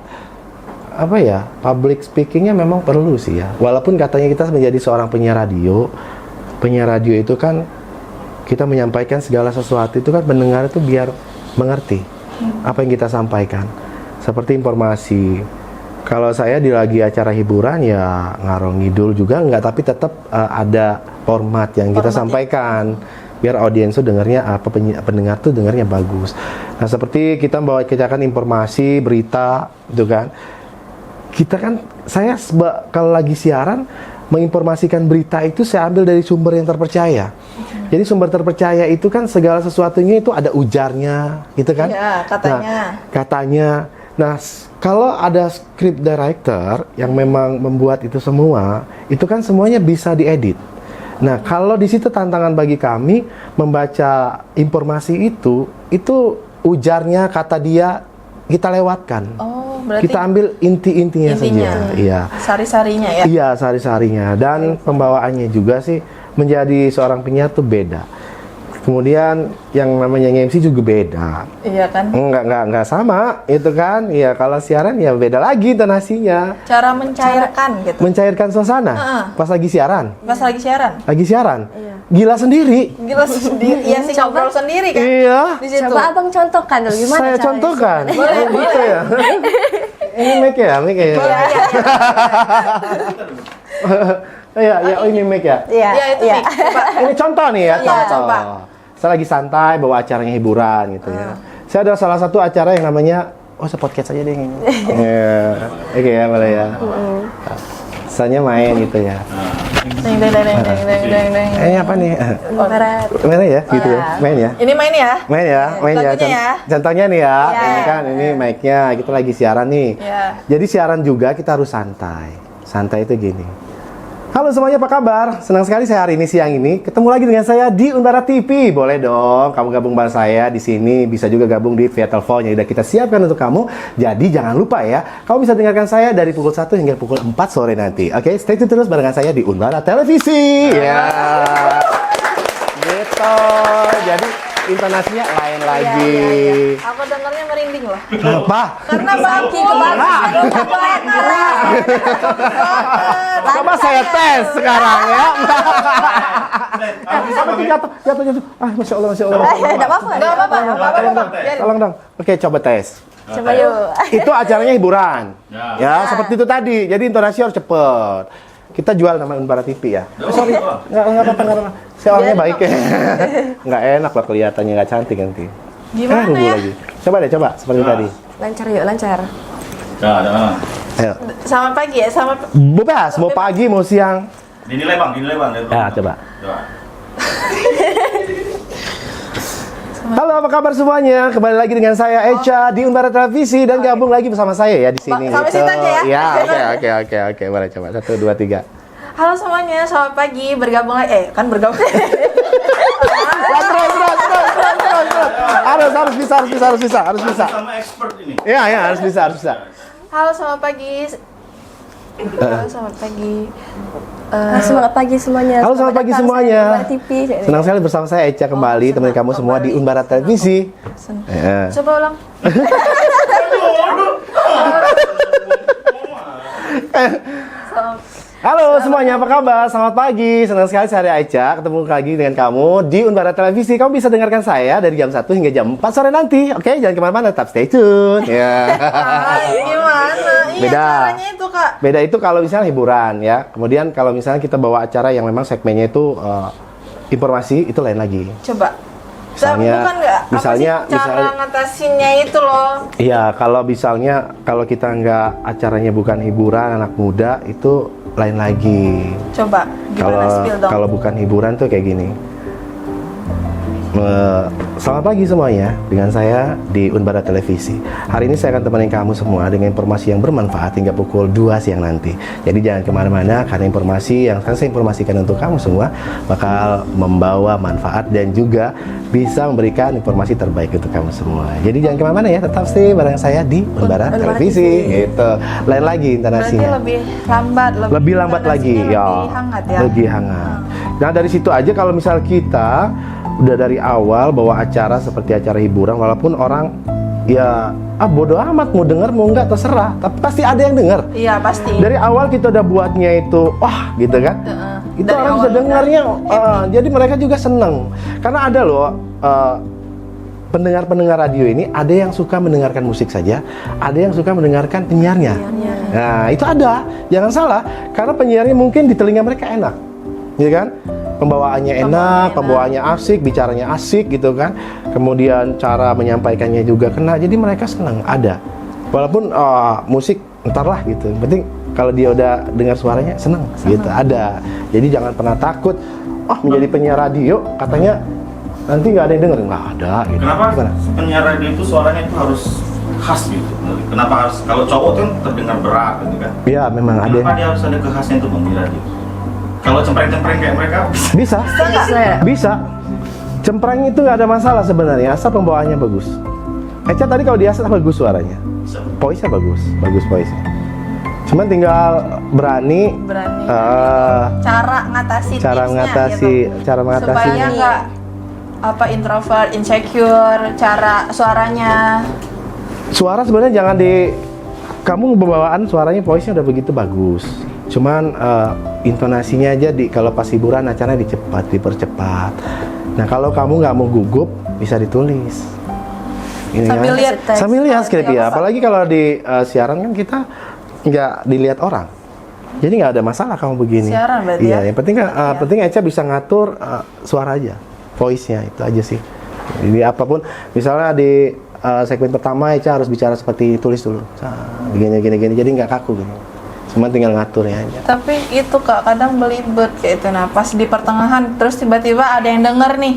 S1: apa ya, public speakingnya memang perlu sih ya. Walaupun katanya kita menjadi seorang penyiar radio itu kan kita menyampaikan segala sesuatu itu kan pendengar itu biar mengerti apa yang kita sampaikan. Seperti informasi. Kalau saya di lagi acara hiburan ya ngarang ngidul juga enggak, tapi tetap ada format yang kita sampaikan biar audiens tuh dengarnya pendengar tuh dengarnya bagus. Nah, seperti kita bacakan informasi, berita gitu kan. Kita kan kalau lagi siaran menginformasikan berita itu saya ambil dari sumber yang terpercaya. Jadi sumber terpercaya itu kan segala sesuatunya itu ada ujarnya gitu kan.
S2: Iya, katanya.
S1: Nah, katanya. Nah, kalau ada script director yang memang membuat itu semua, itu kan semuanya bisa diedit. Nah, kalau di situ tantangan bagi kami membaca informasi itu ujarnya, kata dia kita lewatkan.
S2: Oh, berarti
S1: Kita ambil intinya saja. Iya.
S2: Sari-sarinya ya.
S1: Iya, sari-sarinya dan pembawaannya juga sih menjadi seorang penyiar tuh beda. Kemudian yang namanya MC juga beda.
S2: Iya kan.
S1: Enggak sama, itu kan. Ya kalau siaran ya beda lagi intonasinya.
S2: Cara mencairkan gitu.
S1: Mencairkan suasana pas lagi siaran.
S2: Pas lagi siaran.
S1: Lagi siaran. Gila sendiri.
S2: Gila sendiri. Iya sih ngobrol sendiri kan.
S1: Iya.
S2: Di situ.
S4: Coba abang contohkan dulu gimana
S1: Saya
S4: caranya?
S1: contohkan.
S2: Boleh,
S1: Oh, gitu ya. Ini mic ya. Iya, oh ini mic ya.
S4: Iya,
S2: Iya itu
S4: iya.
S2: Mik. Coba.
S1: Ini contoh nih ya,
S2: Iya,
S1: contoh.
S2: coba.
S1: Saya lagi santai bawa acaranya hiburan gitu ya. Saya ada salah satu acara yang namanya podcast aja deh ini. Iya. Oke ya, boleh ya. Misalnya main gitu ya.
S2: Deng.
S1: Ini apa nih?
S4: Barat.
S1: Main ya, gitu ya. Main ya.
S2: Ini main ya.
S1: Main ya.
S2: Lagunya ya.
S1: Contohnya nih ya.
S2: Iya.
S1: Ini kan ini mic-nya, kita lagi siaran nih.
S2: Iya.
S1: Jadi siaran juga kita harus santai. Santai itu gini. Halo semuanya, apa kabar? Senang sekali saya hari ini siang ini ketemu lagi dengan saya di Unbara TV. Boleh dong, kamu gabung bareng saya di sini. Bisa juga gabung di via telepon yang sudah kita siapkan untuk kamu. Jadi jangan lupa ya, kamu bisa dengarkan saya dari pukul 1 hingga pukul 4 sore nanti. Oke, stay tune terus barengan saya di Unbara Televisi. Ya, gitu. Jadi intonasinya lain lagi.
S2: Aku dengarnya merinding loh.
S1: Apa?
S2: Karena baki
S1: Coba saya tes sekarang ya. Jatuh. Masya Allah, Masya Allah.
S4: Enggak apa-apa.
S2: Enggak apa-apa, enggak apa-apa. Biarin.
S1: Tolong dong. Oke, coba tes.
S4: Coba yuk.
S1: Itu acaranya hiburan.
S5: Ya.
S1: Ya, seperti itu tadi. Jadi intonasi harus cepet. Kita jual nama Unbara TV ya. Sorry. Enggak apa-apa. Saya orangnya baik ya. Enggak enak lah kelihatannya, enggak cantik nanti.
S2: Gimana
S1: rugi
S2: ya?
S1: lagi. Coba deh, coba seperti tadi.
S4: Lancar yuk, lancar.
S5: Nah.
S1: Ayo.
S2: Selamat pagi ya, selamat
S1: Bebas, mau pagi, mau siang.
S5: Dinilai bang.
S1: Ya, coba. Halo, apa kabar semuanya? Kembali lagi dengan saya Echa di Unbara Televisi dan gabung lagi bersama saya ya di sini.
S2: Sampai situ aja ya?
S1: Ya, oke. Boleh coba. 1, 2, 3.
S2: Halo semuanya, selamat pagi. Bergabung lagi, bergabung.
S1: Harus bisa.
S5: Sama expert ini.
S1: Ya, harus bisa.
S2: Halo, selamat pagi. Halo, selamat pagi.
S4: Semangat pagi semuanya.
S1: Halo, selamat pagi
S4: datang
S1: semuanya.
S4: di Unbara TV.
S1: Senang sekali bersama saya Echa kembali, teman kamu semua di Unbara Televisi. Ya.
S2: Coba ulang.
S1: Halo semuanya, apa kabar? Selamat pagi. Senang sekali saya Echa ketemu lagi dengan kamu di Unbara Televisi. Kamu bisa dengarkan saya dari jam 1 hingga jam 4 sore nanti. Oke, jangan kemana-mana, tetap stay tune. Ya.
S2: Gimana? Iya,
S1: Beda.
S2: caranya itu, Kak.
S1: Beda itu kalau misalnya hiburan ya. Kemudian kalau misalnya kita bawa acara yang memang segmennya itu informasi, itu lain lagi.
S2: Coba.
S1: Misalnya-
S2: Bukan nggak?
S1: misalnya-
S2: apa sih cara
S1: misalnya-
S2: ngatasinnya itu loh.
S1: Iya, kalau misalnya kalau kita nggak acaranya bukan hiburan anak muda itu lain lagi.
S2: Coba, gimana spill dong?
S1: Kalau bukan hiburan tuh kayak gini. Selamat pagi semuanya, dengan saya di Unbara Televisi. Hari ini saya akan temenin kamu semua dengan informasi yang bermanfaat hingga pukul 2 siang nanti. Jadi jangan kemana-mana, karena informasi yang akan saya informasikan untuk kamu semua bakal membawa manfaat dan juga bisa memberikan informasi terbaik untuk kamu semua. Jadi jangan kemana-mana ya, tetap stay bareng saya di Unbara Televisi. Gitu. Lain lagi
S2: Berarti
S1: intonasinya.
S2: lebih lambat,
S1: Lebih lambat lagi
S2: intonasinya lebih hangat ya.
S1: Lebih hangat. Nah, dari situ aja kalau misal kita udah dari awal bawa acara seperti acara hiburan, walaupun orang ya bodo amat mau denger mau enggak terserah, tapi pasti ada yang denger.
S2: Iya, pasti.
S1: Dari awal kita udah buatnya itu gitu kan. Itu
S2: Dari
S1: orang
S2: awal
S1: bisa
S2: udah
S1: dengarnya jadi mereka juga seneng. Karena ada loh pendengar-pendengar radio ini, ada yang suka mendengarkan musik saja, ada yang suka mendengarkan penyiarnya. Nah, itu ada. Jangan salah, karena penyiarnya mungkin di telinga mereka enak. Gitu kan? Pembawaannya enak, pembawaannya asik, bicaranya asik gitu kan. Kemudian cara menyampaikannya juga kena. Jadi mereka senang ada. Walaupun musik entarlah gitu. Yang penting kalau dia udah dengar suaranya senang gitu. Ada. Jadi jangan pernah takut menjadi penyiar radio katanya nanti nggak ada yang denger, nggak ada gitu.
S5: Kenapa
S1: Gimana?
S5: penyiar radio itu suaranya itu harus khas gitu? Kenapa harus, kalau cowok kan terdengar berat gitu kan?
S1: Ya memang ada.
S5: Kenapa dia harus ada kekhasnya itu bang di radio? Kalau cempreng-cempreng kayak mereka
S1: Bisa. Bisa. Cempreng itu nggak ada masalah sebenarnya, asal pembawaannya bagus. Echa tadi kalau dia bagus suaranya,
S5: bisa.
S1: voice-nya bagus voice-nya. Cuman tinggal berani
S2: Cara ngatasi
S1: cara
S2: tipsnya
S1: mengatasi
S2: supaya nggak introvert, insecure, cara suaranya.
S1: suara sebenarnya jangan kamu pembawaan suaranya voice-nya udah begitu bagus. Cuman intonasinya aja kalau pas hiburan acaranya dipercepat. Nah, kalau kamu nggak mau gugup bisa ditulis. Ini
S2: Sambil
S1: kan?
S2: lihat teks.
S1: Sambil lihat skrip
S2: Iya,
S1: ya.
S2: Pak.
S1: Apalagi kalau di siaran kan kita nggak dilihat orang. Jadi nggak ada masalah kamu begini.
S2: Siaran berarti
S1: iya,
S2: ya?
S1: yang penting penting Echa bisa ngatur suara aja, voice-nya itu aja sih. Jadi apapun, misalnya di segmen pertama Echa harus bicara seperti tulis dulu, begini, jadi nggak kaku gini. Cuma tinggal ngaturnya aja.
S2: Tapi itu Kak, kadang belibet kayak itu. Nah, pas di pertengahan terus tiba-tiba ada yang denger nih.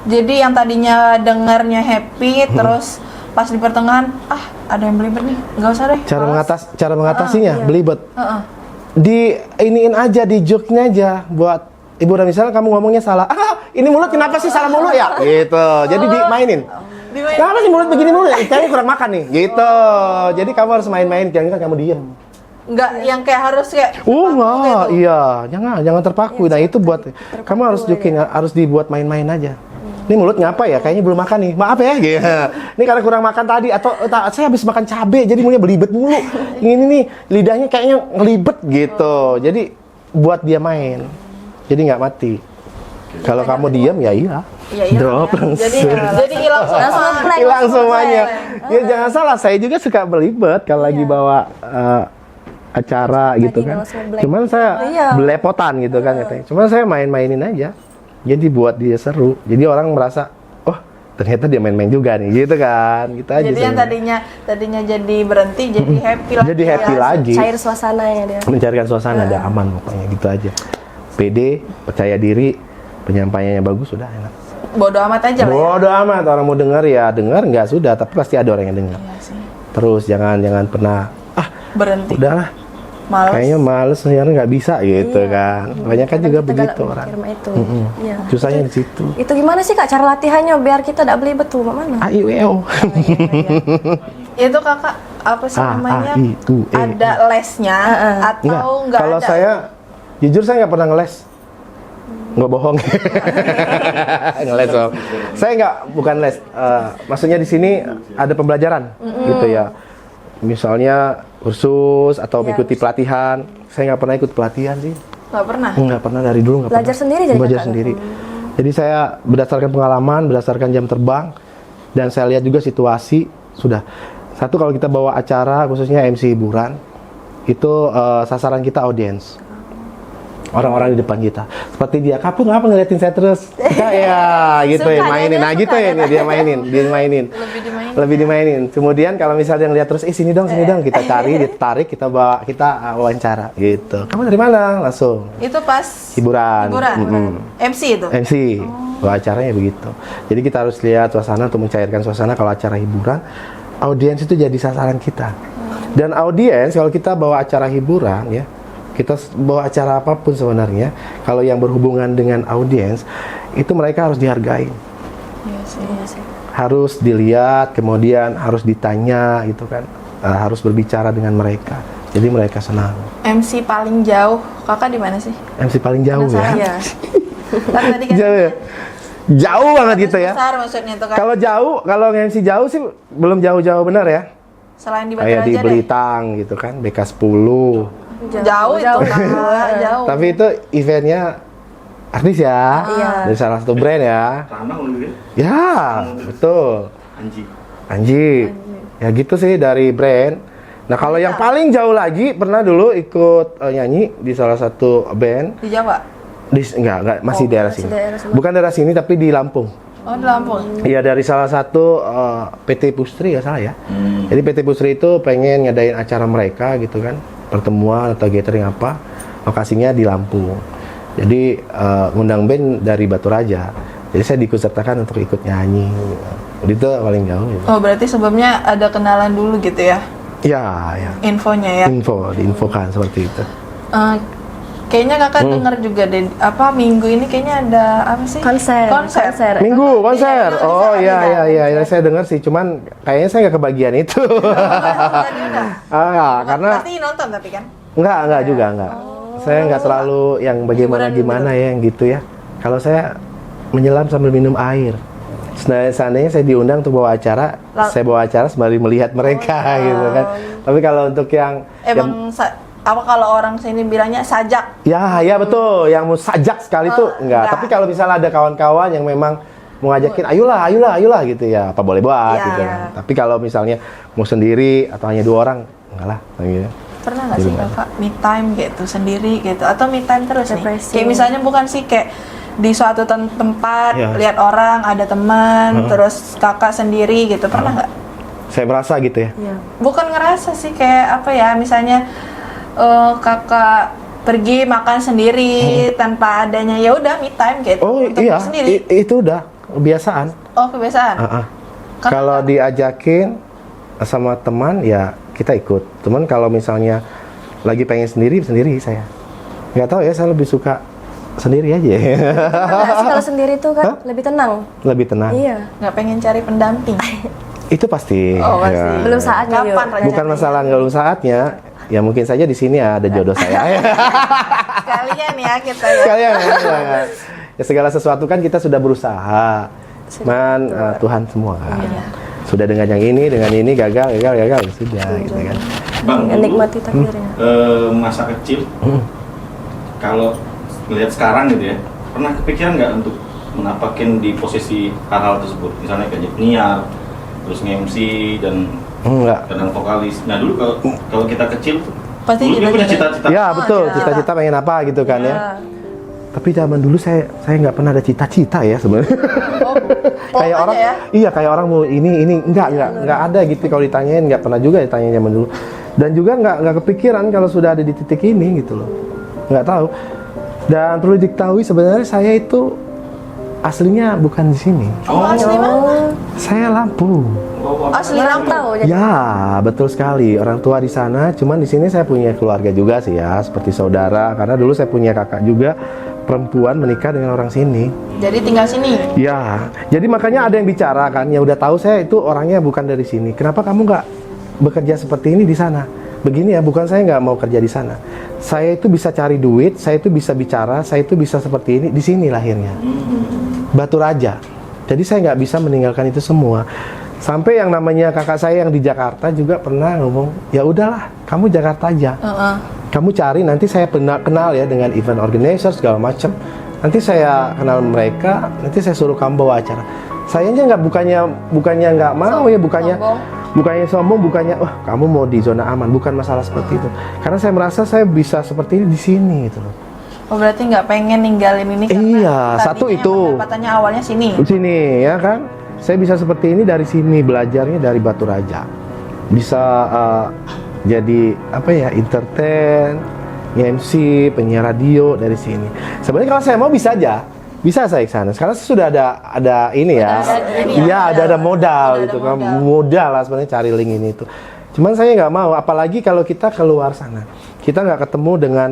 S2: Jadi yang tadinya dengernya happy, terus pas di pertengahan ada yang belibet nih. Nggak usah deh.
S1: Cara mengatasinya
S2: iya.
S1: belibet. di iniin aja, di joke-nya aja buat hiburan. Misalnya kamu ngomongnya salah, ini mulut kenapa sih salah mulu ya? Gitu. Jadi dimainin. Kenapa sih mulut begini mulu? Kayaknya kurang makan nih. Gitu. Jadi kamu harus main-main, kira-kira kamu diem.
S2: Nggak yang kayak harus kayak
S1: Enggak,
S2: gitu.
S1: iya, jangan terpaku. Nah itu buat kamu harus joking, harus dibuat main-main aja. Ini mulut ngapa ya? Kayaknya belum makan nih. Maaf ya, gitu. Ini karena kurang makan tadi atau saya habis makan cabai jadi mulutnya belibet mulu. Ini nih lidahnya kayaknya ngelibet gitu. Jadi buat dia main. Jadi nggak mati. Kalau kamu diam ya iya.
S2: Iya, iya,
S1: Drop
S2: ya.
S1: langsung.
S2: Jadi hilang semua.
S1: Hilang semuanya. Ya jangan salah, saya juga suka belibet kalau lagi bawa acara gitu kan.
S4: langsung black.
S1: Cuman saya
S4: Iya.
S1: belepotan gitu kan katanya. Cuman saya main-mainin aja. Jadi buat dia seru. Jadi orang merasa, oh ternyata dia main-main juga nih, gitu kan. Gitu aja.
S2: Jadi yang
S1: sebenarnya.
S2: tadinya jadi berhenti jadi happy lagi.
S1: Jadi happy
S2: ya.
S1: lagi.
S4: Cair suasananya dia.
S1: Mencarikan suasana ada aman pokoknya gitu aja. Pede, percaya diri, penyampaiannya bagus, sudah enak.
S2: Bodoh amat aja lah ya.
S1: Bodoh amat, orang mau dengar ya dengar, nggak sudah, tapi pasti ada orang yang dengar.
S2: Iya sih.
S1: Terus jangan pernah
S2: Berhenti.
S1: udahlah,
S2: Males.
S1: kayaknya males sebenarnya nggak bisa gitu kan. Banyak kan juga
S4: Kita
S1: begitu
S4: galak
S1: orang.
S4: berpikir sama itu. Iya.
S1: Susahnya di situ.
S4: Itu gimana sih Kak cara latihannya biar kita tidak beli betul mana?
S1: AIWO.
S2: Itu kakak apa sih namanya?
S1: I, U, E.
S2: Ada lesnya atau nggak
S1: Kalau
S2: ada?
S1: saya jujur saya nggak pernah ngeles. Nggak bohong. Ngeles dong. Saya bukan les. Maksudnya di sini ada pembelajaran gitu ya. Misalnya kursus atau mengikuti pelatihan. Saya nggak pernah ikut pelatihan sih.
S2: Nggak pernah.
S1: Nggak pernah dari dulu nggak
S4: Belajar
S1: pernah.
S4: sendiri jadi
S1: Belajar
S4: kakak?
S1: sendiri. Jadi saya berdasarkan pengalaman, berdasarkan jam terbang, dan saya lihat juga situasi. Sudah. Satu, kalau kita bawa acara khususnya MC hiburan, itu sasaran kita audiens. Orang-orang di depan kita. Seperti dia, kamu ngapa ngeliatin saya terus? Kita ya gitu ya,
S4: Suka,
S1: mainin.
S4: dia
S1: Nah gitu
S4: suka,
S1: ya, ini dia mainin. Lebih dimainin. Kemudian kalau misalnya ngeliat terus, sini dong, kita cari, ditarik, kita bawa, kita wawancara gitu. Kamu dari mana? Langsung.
S2: Itu pas
S1: Hiburan.
S2: MC itu.
S1: MC. Bawa acaranya begitu. Jadi kita harus lihat suasana untuk mencairkan suasana. Kalau acara hiburan, audiens itu jadi sasaran kita. Dan audiens kalau kita bawa acara hiburan ya, kita bawa acara apapun sebenarnya, kalau yang berhubungan dengan audiens, itu mereka harus dihargai.
S2: Iya sih.
S1: Harus dilihat, kemudian harus ditanya gitu kan. Harus berbicara dengan mereka. Jadi mereka senang.
S2: MC paling jauh kakak di mana sih?
S1: MC paling jauh ya.
S2: Iya. Kan tadi kan
S1: Jauh ya. Jauh banget gitu ya.
S2: besar maksudnya itu kan.
S1: Kalau jauh, kalau MC jauh sih belum jauh-jauh benar ya.
S2: Selain di Batu
S1: Kayak di
S2: Raja deh.
S1: Belitang gitu kan, BK10.
S2: Jauh itu Kak. Jauh.
S1: Tapi itu eventnya artis ya.
S4: Iya.
S1: Dari salah satu brand ya.
S5: Ranah lebih
S1: Ya, betul.
S5: Anji.
S1: Ya gitu sih dari brand. Nah, kalau yang paling jauh lagi pernah dulu ikut nyanyi di salah satu band.
S2: Di Jawa.
S1: Enggak, masih daerah
S4: masih
S1: sini.
S4: daerah sana.
S1: Bukan daerah sini tapi di Lampung.
S2: Oh, di Lampung.
S1: Iya, dari salah satu PT Pustri ya salah ya. Jadi PT Pustri itu pengen ngadain acara mereka gitu kan, pertemuan atau gathering apa, lokasinya di Lampung. Jadi ngundang band dari Batu Raja. Jadi saya diikutsertakan untuk ikut nyanyi. Itu paling jauh. Ya.
S2: Oh, berarti sebelumnya ada kenalan dulu gitu ya?
S1: Ya.
S2: Infonya ya.
S1: Diinfokan seperti itu.
S2: Kayaknya kakak dengar juga deh, apa minggu ini kayaknya ada apa sih?
S4: Konser.
S1: Minggu konser.
S2: Iya,
S1: Oh
S2: bisa,
S1: iya, saya dengar sih, cuman kayaknya saya nggak kebagian itu.
S2: Tadi udah.
S1: Karena
S2: Pasti nonton tapi kan?
S1: enggak juga. Saya nggak terlalu yang bagaimana ya yang gitu ya. Kalau saya menyelam sambil minum air. Seandainya saya diundang untuk bawa acara, saya bawa acara sembari melihat mereka gitu kan. Tapi kalau untuk yang
S2: apa kalau orang sini bilangnya sajak?
S1: ya betul, yang mau sajak sekali tuh enggak. Tapi kalau misalnya ada kawan-kawan yang memang mau ngajakin, ayolah gitu ya, apa boleh buat gitu. Tapi kalau misalnya mau sendiri atau hanya 2 orang, enggak lah gitu.
S2: Pernah nggak sih kakak me time gitu sendiri gitu atau me time terus nih?
S4: Depresi.
S2: Kayak misalnya bukan sih kayak di suatu tempat
S1: Ya.
S2: lihat orang ada teman terus kakak sendiri gitu pernah nggak?
S1: Saya merasa gitu ya.
S4: Iya.
S2: Bukan ngerasa sih kayak apa ya misalnya kakak pergi makan sendiri tanpa adanya ya udah me time gitu
S1: Oh
S2: untuk
S1: iya,
S2: sendiri.
S1: itu udah kebiasaan.
S2: Oh kebiasaan.
S1: Kalau diajakin sama teman ya kita ikut. Cuman kalau misalnya lagi pengen sendiri saya. Nggak tahu ya, saya lebih suka sendiri aja.
S4: Enggak sih kalau sendiri tuh kan lebih tenang.
S1: Lebih tenang.
S4: Iya.
S2: Nggak pengen cari pendamping.
S1: Itu pasti.
S2: Oh, pasti.
S1: Ya.
S4: Belum saatnya yuk.
S2: Kapan rencananya?
S1: Bukan masalah nggak belum saatnya. Ya mungkin saja di sini ada jodoh saya.
S2: Sekalian ya kita ya.
S1: Sekalian ya. Ya segala sesuatu kan kita sudah berusaha. Man, Tuhan semua kan. Sudah dengan yang ini, gagal, ya sudah gitu kan.
S5: Bang, dulu,
S4: Nikmati takdirnya.
S5: masa kecil, kalau melihat sekarang gitu ya, pernah kepikiran nggak untuk menapakin di posisi hal-hal tersebut? Misalnya kayak penyiar, terus nge-MC dan
S1: Enggak.
S5: kadang vokalis. Nah dulu kalau kita kecil tuh,
S2: Pasti
S5: dulu dia punya
S2: cita-cita.
S5: cita-cita.
S1: Ya betul,
S2: iya.
S1: cita-cita pengen apa gitu kan ya. Tapi zaman dulu saya nggak pernah ada cita-cita ya sebenarnya.
S2: Oh,
S1: Kayak orang,
S2: ya.
S1: iya kayak orang mau ini nggak ada gitu kalau ditanyain, nggak pernah juga ditanya zaman dulu. Dan juga nggak kepikiran kalau sudah ada di titik ini gitu loh, nggak tahu. Dan perlu diketahui sebenarnya saya itu aslinya bukan di sini,
S2: Oh, asli mana?
S1: saya Lampung.
S2: Asli Lampung.
S4: Tahu jadi.
S1: Ya betul sekali, orang tua di sana. Cuman di sini saya punya keluarga juga sih ya, seperti saudara. Karena dulu saya punya kakak juga perempuan menikah dengan orang sini.
S2: Jadi tinggal sini.
S1: Ya, jadi makanya ada yang bicara kan, yang udah tahu saya itu orangnya bukan dari sini. Kenapa kamu nggak bekerja seperti ini di sana? Begini ya, bukan saya nggak mau kerja di sana. Saya itu bisa cari duit, saya itu bisa bicara, saya itu bisa seperti ini di sini lahirnya. Batu Raja. Jadi saya nggak bisa meninggalkan itu semua. Sampai yang namanya kakak saya yang di Jakarta juga pernah ngomong, ya udahlah, kamu Jakarta aja. Kamu cari, nanti saya kenal ya dengan event organizer segala macam. Nanti saya kenal mereka, nanti saya suruh kamu bawa acara. Sayangnya nggak, bukannya nggak mau ya, bukannya sombong, bukannya wah kamu mau di zona aman, bukan masalah seperti itu. Karena saya merasa saya bisa seperti ini di sini gitu loh.
S2: Oh, berarti nggak pengen ninggalin ini karena
S1: Iya, satu
S2: tadinya
S1: itu.
S2: pendapatannya awalnya sini.
S1: Di sini ya kan, saya bisa seperti ini dari sini, belajarnya dari Batu Raja. Bisa jadi apa ya, entertain, MC, penyiar radio dari sini. Sebenarnya kalau saya mau bisa aja, bisa saya ke sana. Sekarang sudah ada ini ya, iya ada modal gitu kan, modal lah sebenarnya cari link ini itu. Cuman saya nggak mau, apalagi kalau kita keluar sana, kita nggak ketemu dengan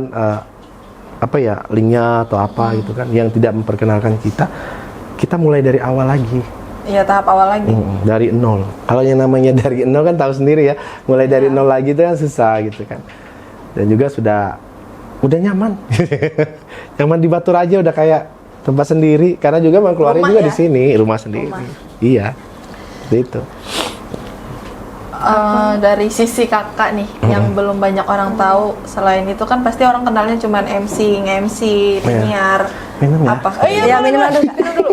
S1: apa ya linknya atau apa gitu kan, yang tidak memperkenalkan kita mulai dari awal lagi.
S2: Iya, tahap awal lagi.
S1: Dari nol. Kalau yang namanya dari nol kan tahu sendiri ya, mulai dari nol lagi itu kan susah gitu kan. Dan juga udah nyaman. Nyaman di Batu Raja udah kayak tempat sendiri, karena juga memang keluarnya
S2: Rumah
S1: juga
S2: ya?
S1: di sini, rumah sendiri. Iya. Seperti itu.
S2: Dari sisi kakak nih, yang belum banyak orang tahu, selain itu kan pasti orang kenalnya cuman MC, nge-MC, penyiar,
S1: Minum ya?
S2: apa? Oh iya,
S4: Iya, minum dulu.
S2: minum dulu.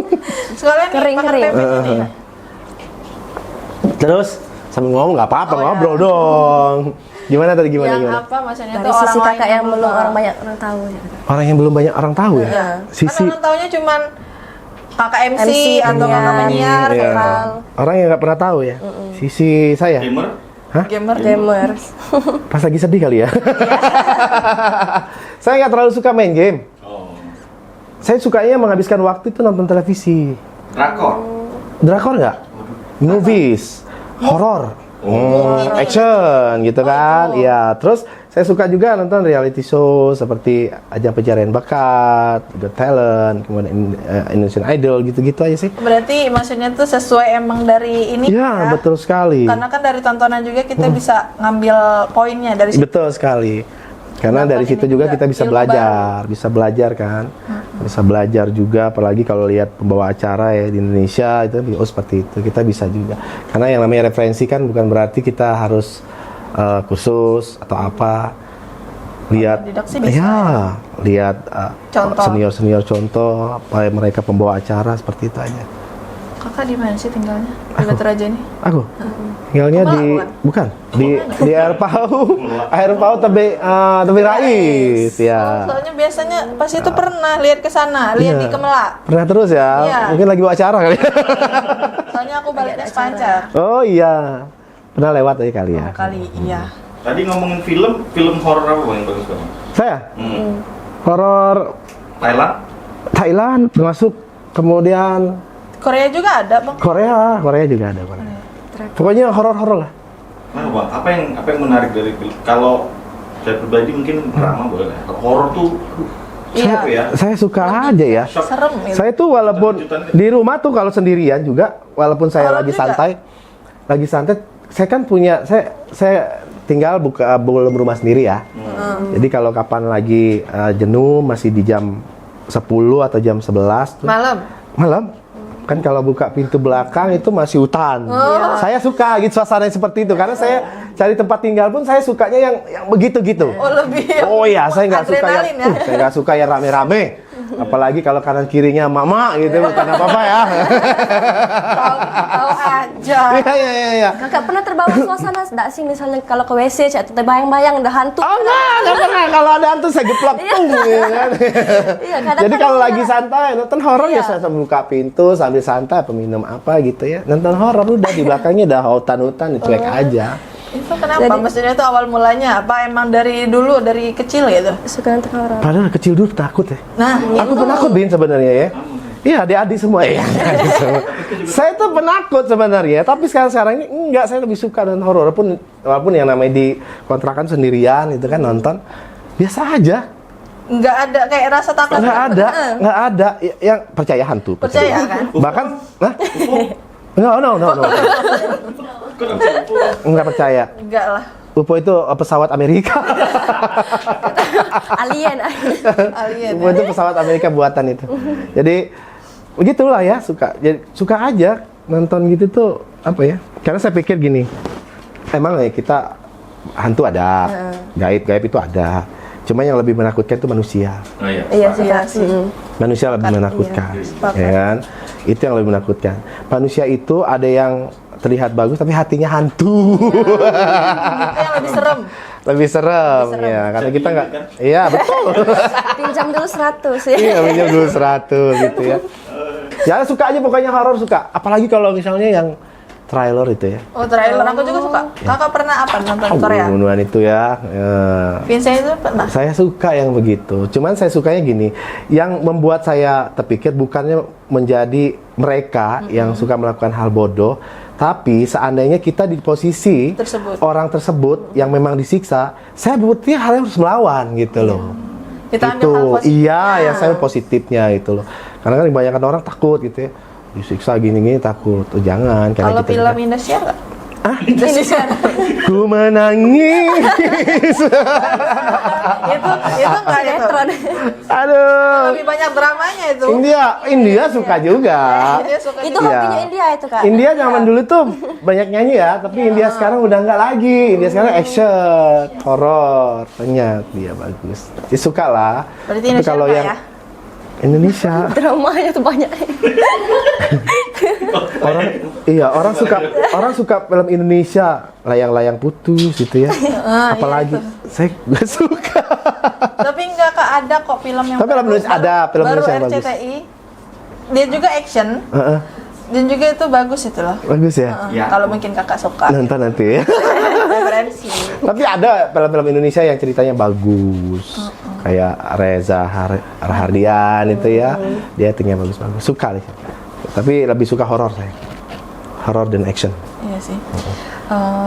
S2: Sekalian nih,
S4: Kering,
S2: makan
S4: kering.
S2: pempek ini.
S1: Terus sambil ngomong nggak apa-apa,
S2: Oh, ya.
S1: ngobrol dong. Gimana tadi gimana?
S2: Yang
S1: Gimana?
S2: apa maksudnya
S4: Dari
S2: tuh orang
S4: sisi
S2: lain
S4: kakak yang belum
S2: tahu.
S4: orang banyak orang tahu ya.
S1: Orang yang belum banyak orang tahu ya?
S2: Iya.
S1: Sisi
S2: Kan orang taunya cuman kakak MC,
S4: MC,
S2: atau kakak penyiar,
S1: Iya.
S2: vokal,
S1: Orang yang nggak pernah tahu ya. Sisi saya.
S5: Gamer,
S2: gamer.
S4: Gamers.
S1: Pas lagi sedih kali ya. Saya nggak terlalu suka main game. Saya sukanya menghabiskan waktu itu nonton televisi.
S5: drakor.
S1: Drakor nggak? Movies, horor, action gitu kan. Iya. Terus saya suka juga nonton reality show seperti Ajang Pencarian Bakat, Got Talent, kemudian Indonesian Idol gitu-gitu aja sih.
S2: Berarti maksudnya tuh sesuai emang dari ini
S1: Iya,
S2: ya?
S1: betul sekali.
S2: Karena kan dari tontonan juga kita bisa ngambil poinnya dari situ.
S1: Betul sekali. Karena
S2: Dapat
S1: dari situ
S2: ini
S1: juga
S2: juga,
S1: kita bisa
S2: ilmu
S1: belajar kan. Bisa belajar juga, apalagi kalau lihat pembawa acara ya di Indonesia itu, oh seperti itu, kita bisa juga. Karena yang namanya referensi kan bukan berarti kita harus khusus atau apa. Lihat,
S2: Otodidak sih bisa,
S1: ya, lihat
S2: Contoh.
S1: senior contoh, apa mereka pembawa acara seperti itu aja.
S2: Kakak di mana sih tinggalnya? Di Batu Raja ini?
S1: Aku tinggalnya di bukan di Air Pau, Air Pau Tebe Rais ya.
S2: Soalnya biasanya pas itu pernah lihat ke sana, lihat
S1: Iya.
S2: di Kemelak.
S1: Pernah terus ya?
S2: Iya.
S1: Mungkin lagi bawa acara kali.
S2: Soalnya aku baliknya sepancar.
S1: Oh iya, pernah lewat aja kali ya.
S2: Kali iya.
S5: Tadi ngomongin film horor apa Bang, yang bagus banget?
S1: Saya horor
S5: Thailand?
S1: Thailand termasuk, kemudian
S2: Korea juga ada, Bang.
S1: Korea juga ada. Pokoknya horor lah.
S5: Nah, Bang, apa yang menarik dari film? Kalau saya pribadi mungkin drama boleh lah. Horor tuh
S2: Iya.
S5: apa ya?
S1: Saya suka aja ya.
S5: Shock.
S2: Serem gitu.
S1: Saya tuh walaupun di rumah tuh kalau sendirian juga, walaupun saya
S2: Horor
S1: lagi
S2: juga.
S1: santai, saya kan punya, saya tinggal belum rumah sendiri ya. Jadi kalau kapan lagi jenuh, masih di jam 10 atau jam 11 tuh, malam kan kalau buka pintu belakang itu masih hutan. Saya suka gitu suasana seperti itu karena saya cari tempat tinggal pun saya sukanya yang begitu-gitu.
S2: Oh, lebih yang
S1: Oh ya, saya nggak suka yang
S2: adrenalin ya.
S1: saya nggak suka yang rame-rame. Apalagi kalau kanan kirinya mama gitu, bukan apa-apa ya.
S2: tahu aja.
S1: Iya.
S4: Kakak pernah terbawa suasana enggak sih misalnya kalau ke WC atau terbayang-bayang ada hantu?
S1: Oh enggak pernah. Kalau ada hantu saya geplak tung gitu kan.
S4: Iya, kadang
S1: Jadi
S4: kan
S1: kalau
S4: ada-
S1: lagi santai nonton horor ya
S4: Iya.
S1: saya sambil buka pintu sambil santai peminum apa gitu ya. Nonton horor udah di belakangnya udah hutan-hutan dicuek aja.
S2: Itu kenapa?
S4: Jadi-
S2: Maksudnya itu awal mulanya apa? Emang dari dulu dari kecil gitu?
S4: Suka nonton horor.
S1: Padahal kecil dulu takut ya.
S2: Nah,
S1: Aku penakut Bin sebenarnya ya. Iya, adik-adik semua ya. Saya tuh penakut sebenarnya, tapi sekarang ini enggak, saya lebih suka nonton horor walaupun yang namanya di kontrakan sendirian itu kan nonton biasa aja.
S2: nggak ada kayak rasa takut.
S1: Nggak ada yang percaya hantu.
S2: Percaya kan?
S1: Bahkan, no. Nggak percaya.
S2: Enggak lah.
S1: UFO itu pesawat Amerika.
S4: Alien.
S2: Alien.
S1: UFO itu pesawat Amerika buatan itu. Jadi begitulah ya, suka aja nonton gitu tuh apa ya? Karena saya pikir gini, emang ya kita hantu ada, gaib itu ada. Cuma yang lebih menakutkan itu manusia.
S5: Oh iya.
S4: Iya sih.
S2: Iya
S4: Kak.
S2: sih.
S1: Manusia lebih menakutkan,
S2: sepakat.
S1: ya kan? Itu yang lebih menakutkan. Manusia itu ada yang terlihat bagus tapi hatinya hantu.
S2: Itu yang lebih serem.
S1: Lebih serem, ya. Karena kita nggak, iya betul.
S4: Pinjam dulu 100 ya.
S1: Iya, minyak dulu 100 gitu ya. Ya suka aja pokoknya horor suka. Apalagi kalau misalnya yang trailer itu ya.
S2: Oh, trailer aku juga suka. Kakak pernah apa nonton Korea?
S1: Bunuhan itu ya.
S2: Vincent itu pernah.
S1: Saya suka yang begitu. Cuman saya sukanya gini, yang membuat saya terpikir bukannya menjadi mereka yang suka melakukan hal bodoh, tapi seandainya kita di posisi
S2: Tersebut.
S1: orang tersebut yang memang disiksa, saya berarti hal yang harus melawan gitu loh.
S2: Kita ambil
S1: Itu,
S2: hal positifnya.
S1: iya, yang saya positifnya itu loh. Karena kan kebanyakan orang takut gitu ya. Disiksa gini-gini takut. Oh, jangan. Karena
S2: Kalau
S1: kita
S2: film Indonesia enggak?
S1: Ah?
S2: Indonesia.
S1: Ku menangis.
S2: itu enggak itu.
S4: Sinetron.
S1: Aduh.
S2: Lebih banyak dramanya itu.
S1: India suka juga.
S2: Dia suka
S4: Itu
S2: juga.
S1: Iya.
S4: hobinya India itu, Kak.
S1: India zaman dulu tuh banyak nyanyi ya, tapi India sekarang udah nggak lagi. India sekarang action, horor, ternyata dia bagus. Dia suka lah.
S2: Berarti
S1: Tapi
S2: Indonesia
S1: kalau
S2: enggak
S1: yang
S2: ya?
S1: Indonesia
S4: Dramanya tuh banyak.
S1: orang suka film Indonesia, layang-layang putus gitu ya. Apalagi saya nggak suka.
S2: Tapi enggak Kak, ada kok film yang
S1: Tapi film Indonesia ada, film
S2: baru
S1: Indonesia yang bagus.
S2: RCTI. Dia juga action.
S1: Heeh,
S2: Dan juga itu bagus itu loh.
S1: bagus ya.
S5: Ya.
S2: Kalau mungkin Kakak suka.
S1: Nonton nanti ya.
S2: Referensi.
S1: Tapi ada film-film Indonesia yang ceritanya bagus. Kayak Reza Rahardian itu ya. Dia actingnya bagus-bagus. Suka nih. Tapi lebih suka horor saya. Horor dan action.
S2: Iya sih.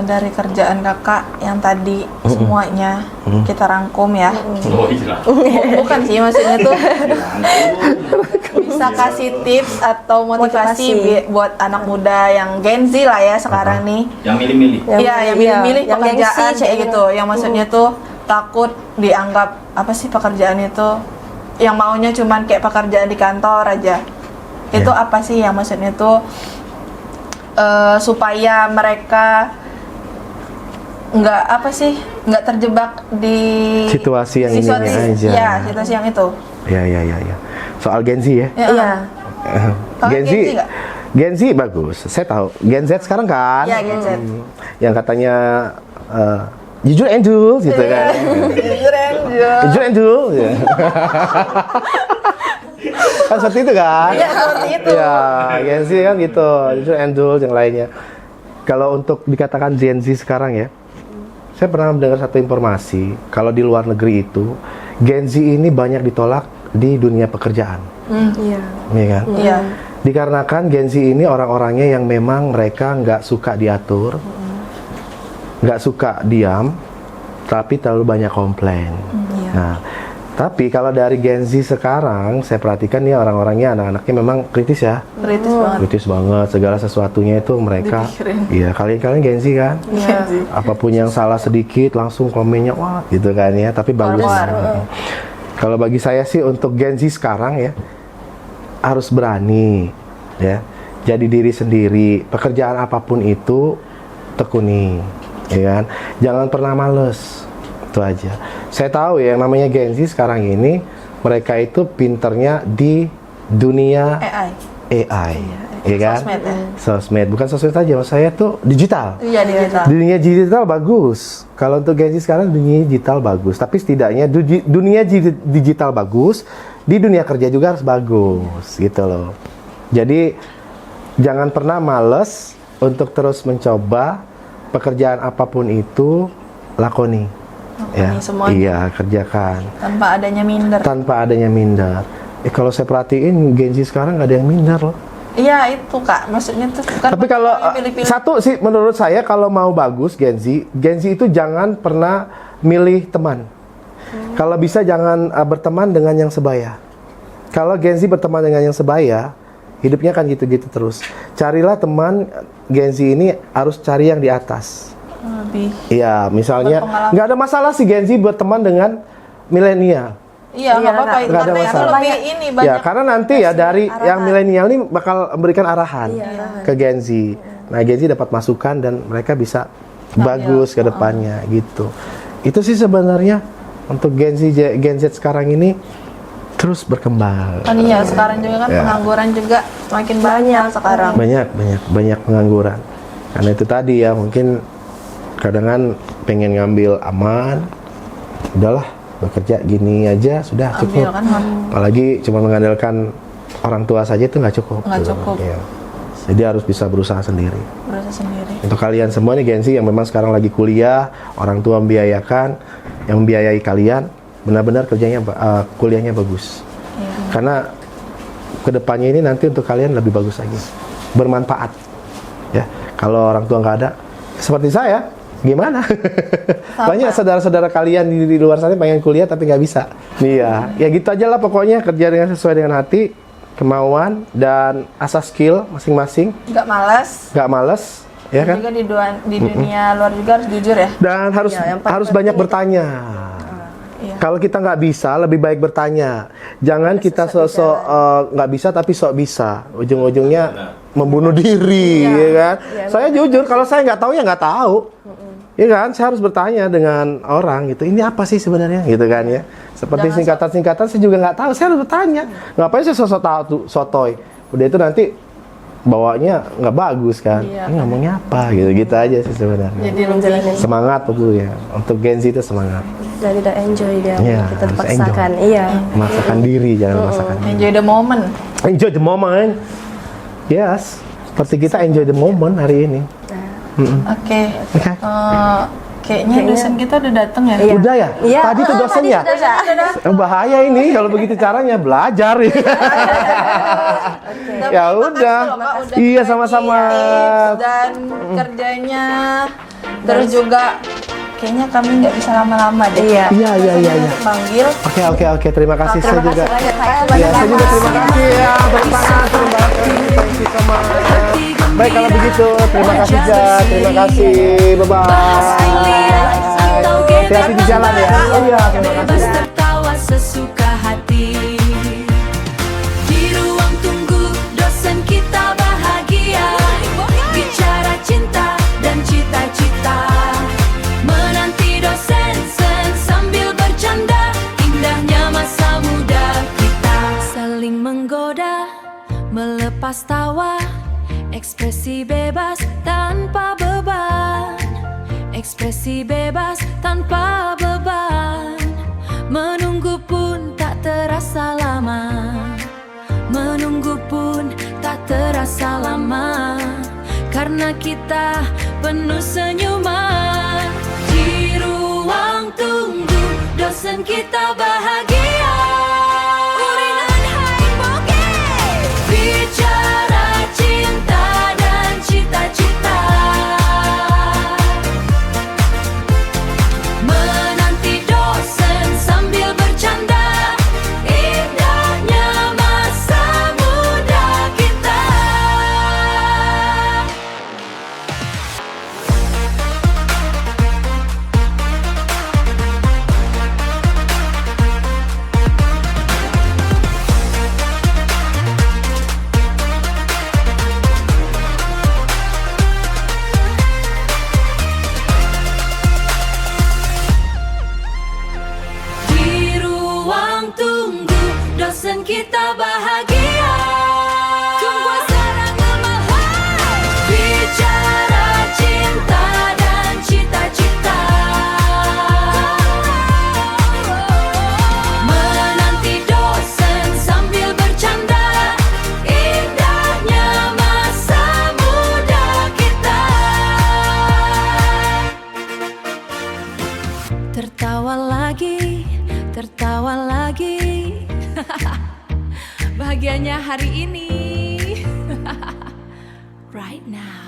S2: Dari kerjaan Kakak yang tadi semuanya kita rangkum ya.
S5: Oh iya.
S2: Bukan sih maksudnya tuh bisa kasih tips atau motivasi
S4: Motivasi.
S2: buat anak muda yang Gen Z lah ya sekarang nih.
S5: Yang milih-milih.
S2: Iya, yang milih-milih
S4: yang
S2: pekerjaan
S4: gengsi,
S2: kayak
S4: cek
S2: gitu. Yang maksudnya tuh takut dianggap apa sih pekerjaan itu yang maunya cuman kayak pekerjaan di kantor aja. Itu
S1: Ya.
S2: apa sih yang maksudnya tuh supaya mereka nggak terjebak di
S1: Situasi yang ini aja.
S2: Ya, situasi yang itu.
S1: Ya. Soal Gen Z ya.
S2: Ya, Kakak
S1: Gen Z,
S2: Gen Z nggak?
S1: Gen Z bagus. Saya tahu. Gen Z sekarang kan.
S2: Iya, Gen Z.
S1: Yang katanya jujur endul gitu kan.
S2: Jujur Angel.
S1: Jujur endul. Ya. Kan seperti itu kan?
S2: Iya, seperti itu.
S1: Iya, Gen Z kan gitu. Jujur endul yang lainnya. Kalau untuk dikatakan Gen Z sekarang ya, saya pernah mendengar satu informasi. Kalau di luar negeri itu, Gen Z ini banyak ditolak di dunia pekerjaan.
S4: Iya.
S1: Iya kan?
S2: Iya.
S1: Dikarenakan Gen Z ini orang-orangnya yang memang mereka nggak suka diatur, nggak suka diam, tapi terlalu banyak komplain.
S2: Iya.
S1: Nah, tapi kalau dari Gen Z sekarang, saya perhatikan nih orang-orangnya, anak-anaknya memang kritis ya.
S2: Kritis banget.
S1: Kritis banget, segala sesuatunya itu mereka.
S2: Dipikirin.
S1: Iya, kalian Gen Z kan?
S2: Iya sih.
S1: Apapun yang salah sedikit langsung komennya wah gitu kan ya, tapi bagus.
S2: Keluar.
S1: Kalau bagi saya sih untuk Gen Z sekarang ya harus berani ya, jadi diri sendiri, pekerjaan apapun itu tekuni, ya kan? Jangan pernah males, itu aja. Saya tahu ya yang namanya Gen Z sekarang ini mereka itu pinternya di dunia AI, ya kan?
S2: Sosmed ya?
S1: Sosmed, bukan sosmed aja, maksud saya tuh digital.
S2: Iya, digital.
S1: Dunia digital bagus. Kalau untuk Gen Z sekarang dunia digital bagus. Tapi setidaknya dunia digital bagus, di dunia kerja juga harus bagus, gitu loh. Jadi jangan pernah males untuk terus mencoba pekerjaan apapun itu lakoni. Ya,
S2: semuanya.
S1: iya kerjakan
S2: Tanpa adanya minder.
S1: tanpa adanya minder. Kalau saya perhatiin Gen Z sekarang nggak ada yang minder loh.
S2: Iya itu Kak, maksudnya tuh kan
S1: Tapi kalau
S2: pilih-pilih.
S1: satu sih menurut saya kalau mau bagus Gen Z itu jangan pernah milih teman. Kalau bisa jangan berteman dengan yang sebaya. Kalau Gen Z berteman dengan yang sebaya, hidupnya kan gitu-gitu terus. Carilah teman Gen Z ini harus cari yang di atas.
S2: Lebih.
S1: Iya, misalnya
S2: Berpengalaman.
S1: nggak ada masalah sih Gen Z berteman dengan milenial.
S2: Iya, nggak apa-apa.
S1: nggak ada
S2: Karena itu
S1: masalah.
S2: lebih ini banyak.
S1: Ya, karena nanti ya dari yang milenial ini bakal memberikan arahan
S4: Iya.
S1: ke Gen Z. Nah, Gen Z dapat masukan dan mereka bisa bagus ke depannya gitu. Itu sih sebenarnya untuk Gen Z sekarang ini terus berkembang.
S2: Kan iya, sekarang juga kan
S1: Ya.
S2: pengangguran juga makin banyak sekarang.
S1: Banyak pengangguran. Karena itu tadi ya mungkin kadang kan pengen ngambil aman, udahlah bekerja gini aja sudah
S2: Ambil
S1: cukup.
S2: kan,
S1: Apalagi cuma mengandalkan orang tua saja itu nggak cukup.
S2: Nggak cukup.
S1: Iya. Jadi harus bisa berusaha sendiri.
S2: berusaha sendiri.
S1: Untuk kalian semua nih Gen Z yang memang sekarang lagi kuliah, orang tua membiayakan, yang membiayai kalian, benar-benar kerjanya kuliahnya bagus.
S2: Iya.
S1: Karena kedepannya ini nanti untuk kalian lebih bagus lagi, bermanfaat. Ya, kalau orang tua nggak ada, seperti saya, gimana? Banyak saudara-saudara kalian di luar sana pengen kuliah tapi nggak bisa. Iya, ya gitu aja lah pokoknya, kerja dengan sesuai dengan hati, kemauan dan asas skill masing-masing.
S2: Nggak malas.
S1: Nggak males, ya kan?
S2: Juga di dunia luar juga harus jujur ya.
S1: Dan harus
S4: Iya, yang paling
S1: harus banyak bertanya.
S2: Iya.
S1: Kalau kita nggak bisa, lebih baik bertanya. Jangan kita sok-sok nggak bisa tapi sok bisa. Ujung-ujungnya membunuh diri, ya kan? Saya jujur, kalau saya nggak tahu ya nggak tahu. Ya kan, saya harus bertanya dengan orang gitu. Ini apa sih sebenarnya, gitu kan ya? Seperti singkatan-singkatan saya juga nggak tahu. Saya harus bertanya. Ngapain saya sok-sok tahu tuh, sotoy? Udah itu nanti bawanya nggak bagus kan?
S2: Iya,
S1: Ini ngomongnya apa? Gitu-gitu aja sih sebenarnya.
S2: Jadi lebih
S1: Semangat pokoknya. Untuk Gen Z itu semangat.
S4: Jadi udah enjoy dia,
S1: Iya,
S4: kita
S1: harus
S4: paksakan.
S1: enjoy.
S4: Iya.
S1: Memaksakan diri, jangan memaksakan diri.
S2: enjoy the moment.
S1: Enjoy the moment. Yes, seperti kita enjoy the moment hari ini.
S2: Oke.
S1: Oke.
S2: Kayaknya dosen kita udah datang ya.
S4: Iya.
S1: Udah ya?
S4: Iya.
S1: Tadi tuh dosen ya? Bahaya ini kalau begitu caranya belajar. Ya udah. Iya sama-sama.
S2: Tips dan kerjanya. Terus juga kayaknya kami nggak bisa lama-lama deh.
S4: Iya.
S1: Iya.
S2: Panggil.
S1: Oke. Terima kasih saya juga.
S4: Banyak,
S1: Ya, saya juga terima kasih ya. Tepuk tangan, terima kasih. Thank you so much. Baik kalau begitu, terima kasih Zat. Terima kasih. Bye-bye. Hati-hati di jalan ya. Oh iya, terima kasih.
S6: Bebas tertawa sesuka hati. Di ruang tunggu dosen kita bahagia, bicara cinta dan cita-cita. Menanti dosen sambil bercanda, indahnya masa muda kita. Saling menggoda, melepas tawa, ekspresi bebas tanpa beban. Ekspresi bebas tanpa beban. Menunggu pun tak terasa lama. Menunggu pun tak terasa lama. Karena kita penuh senyuman. Di ruang tunggu dosen kita bahagia. Uringan hai boge. Bicara cinta dan cita-cita. bahagianya hari ini. Right now.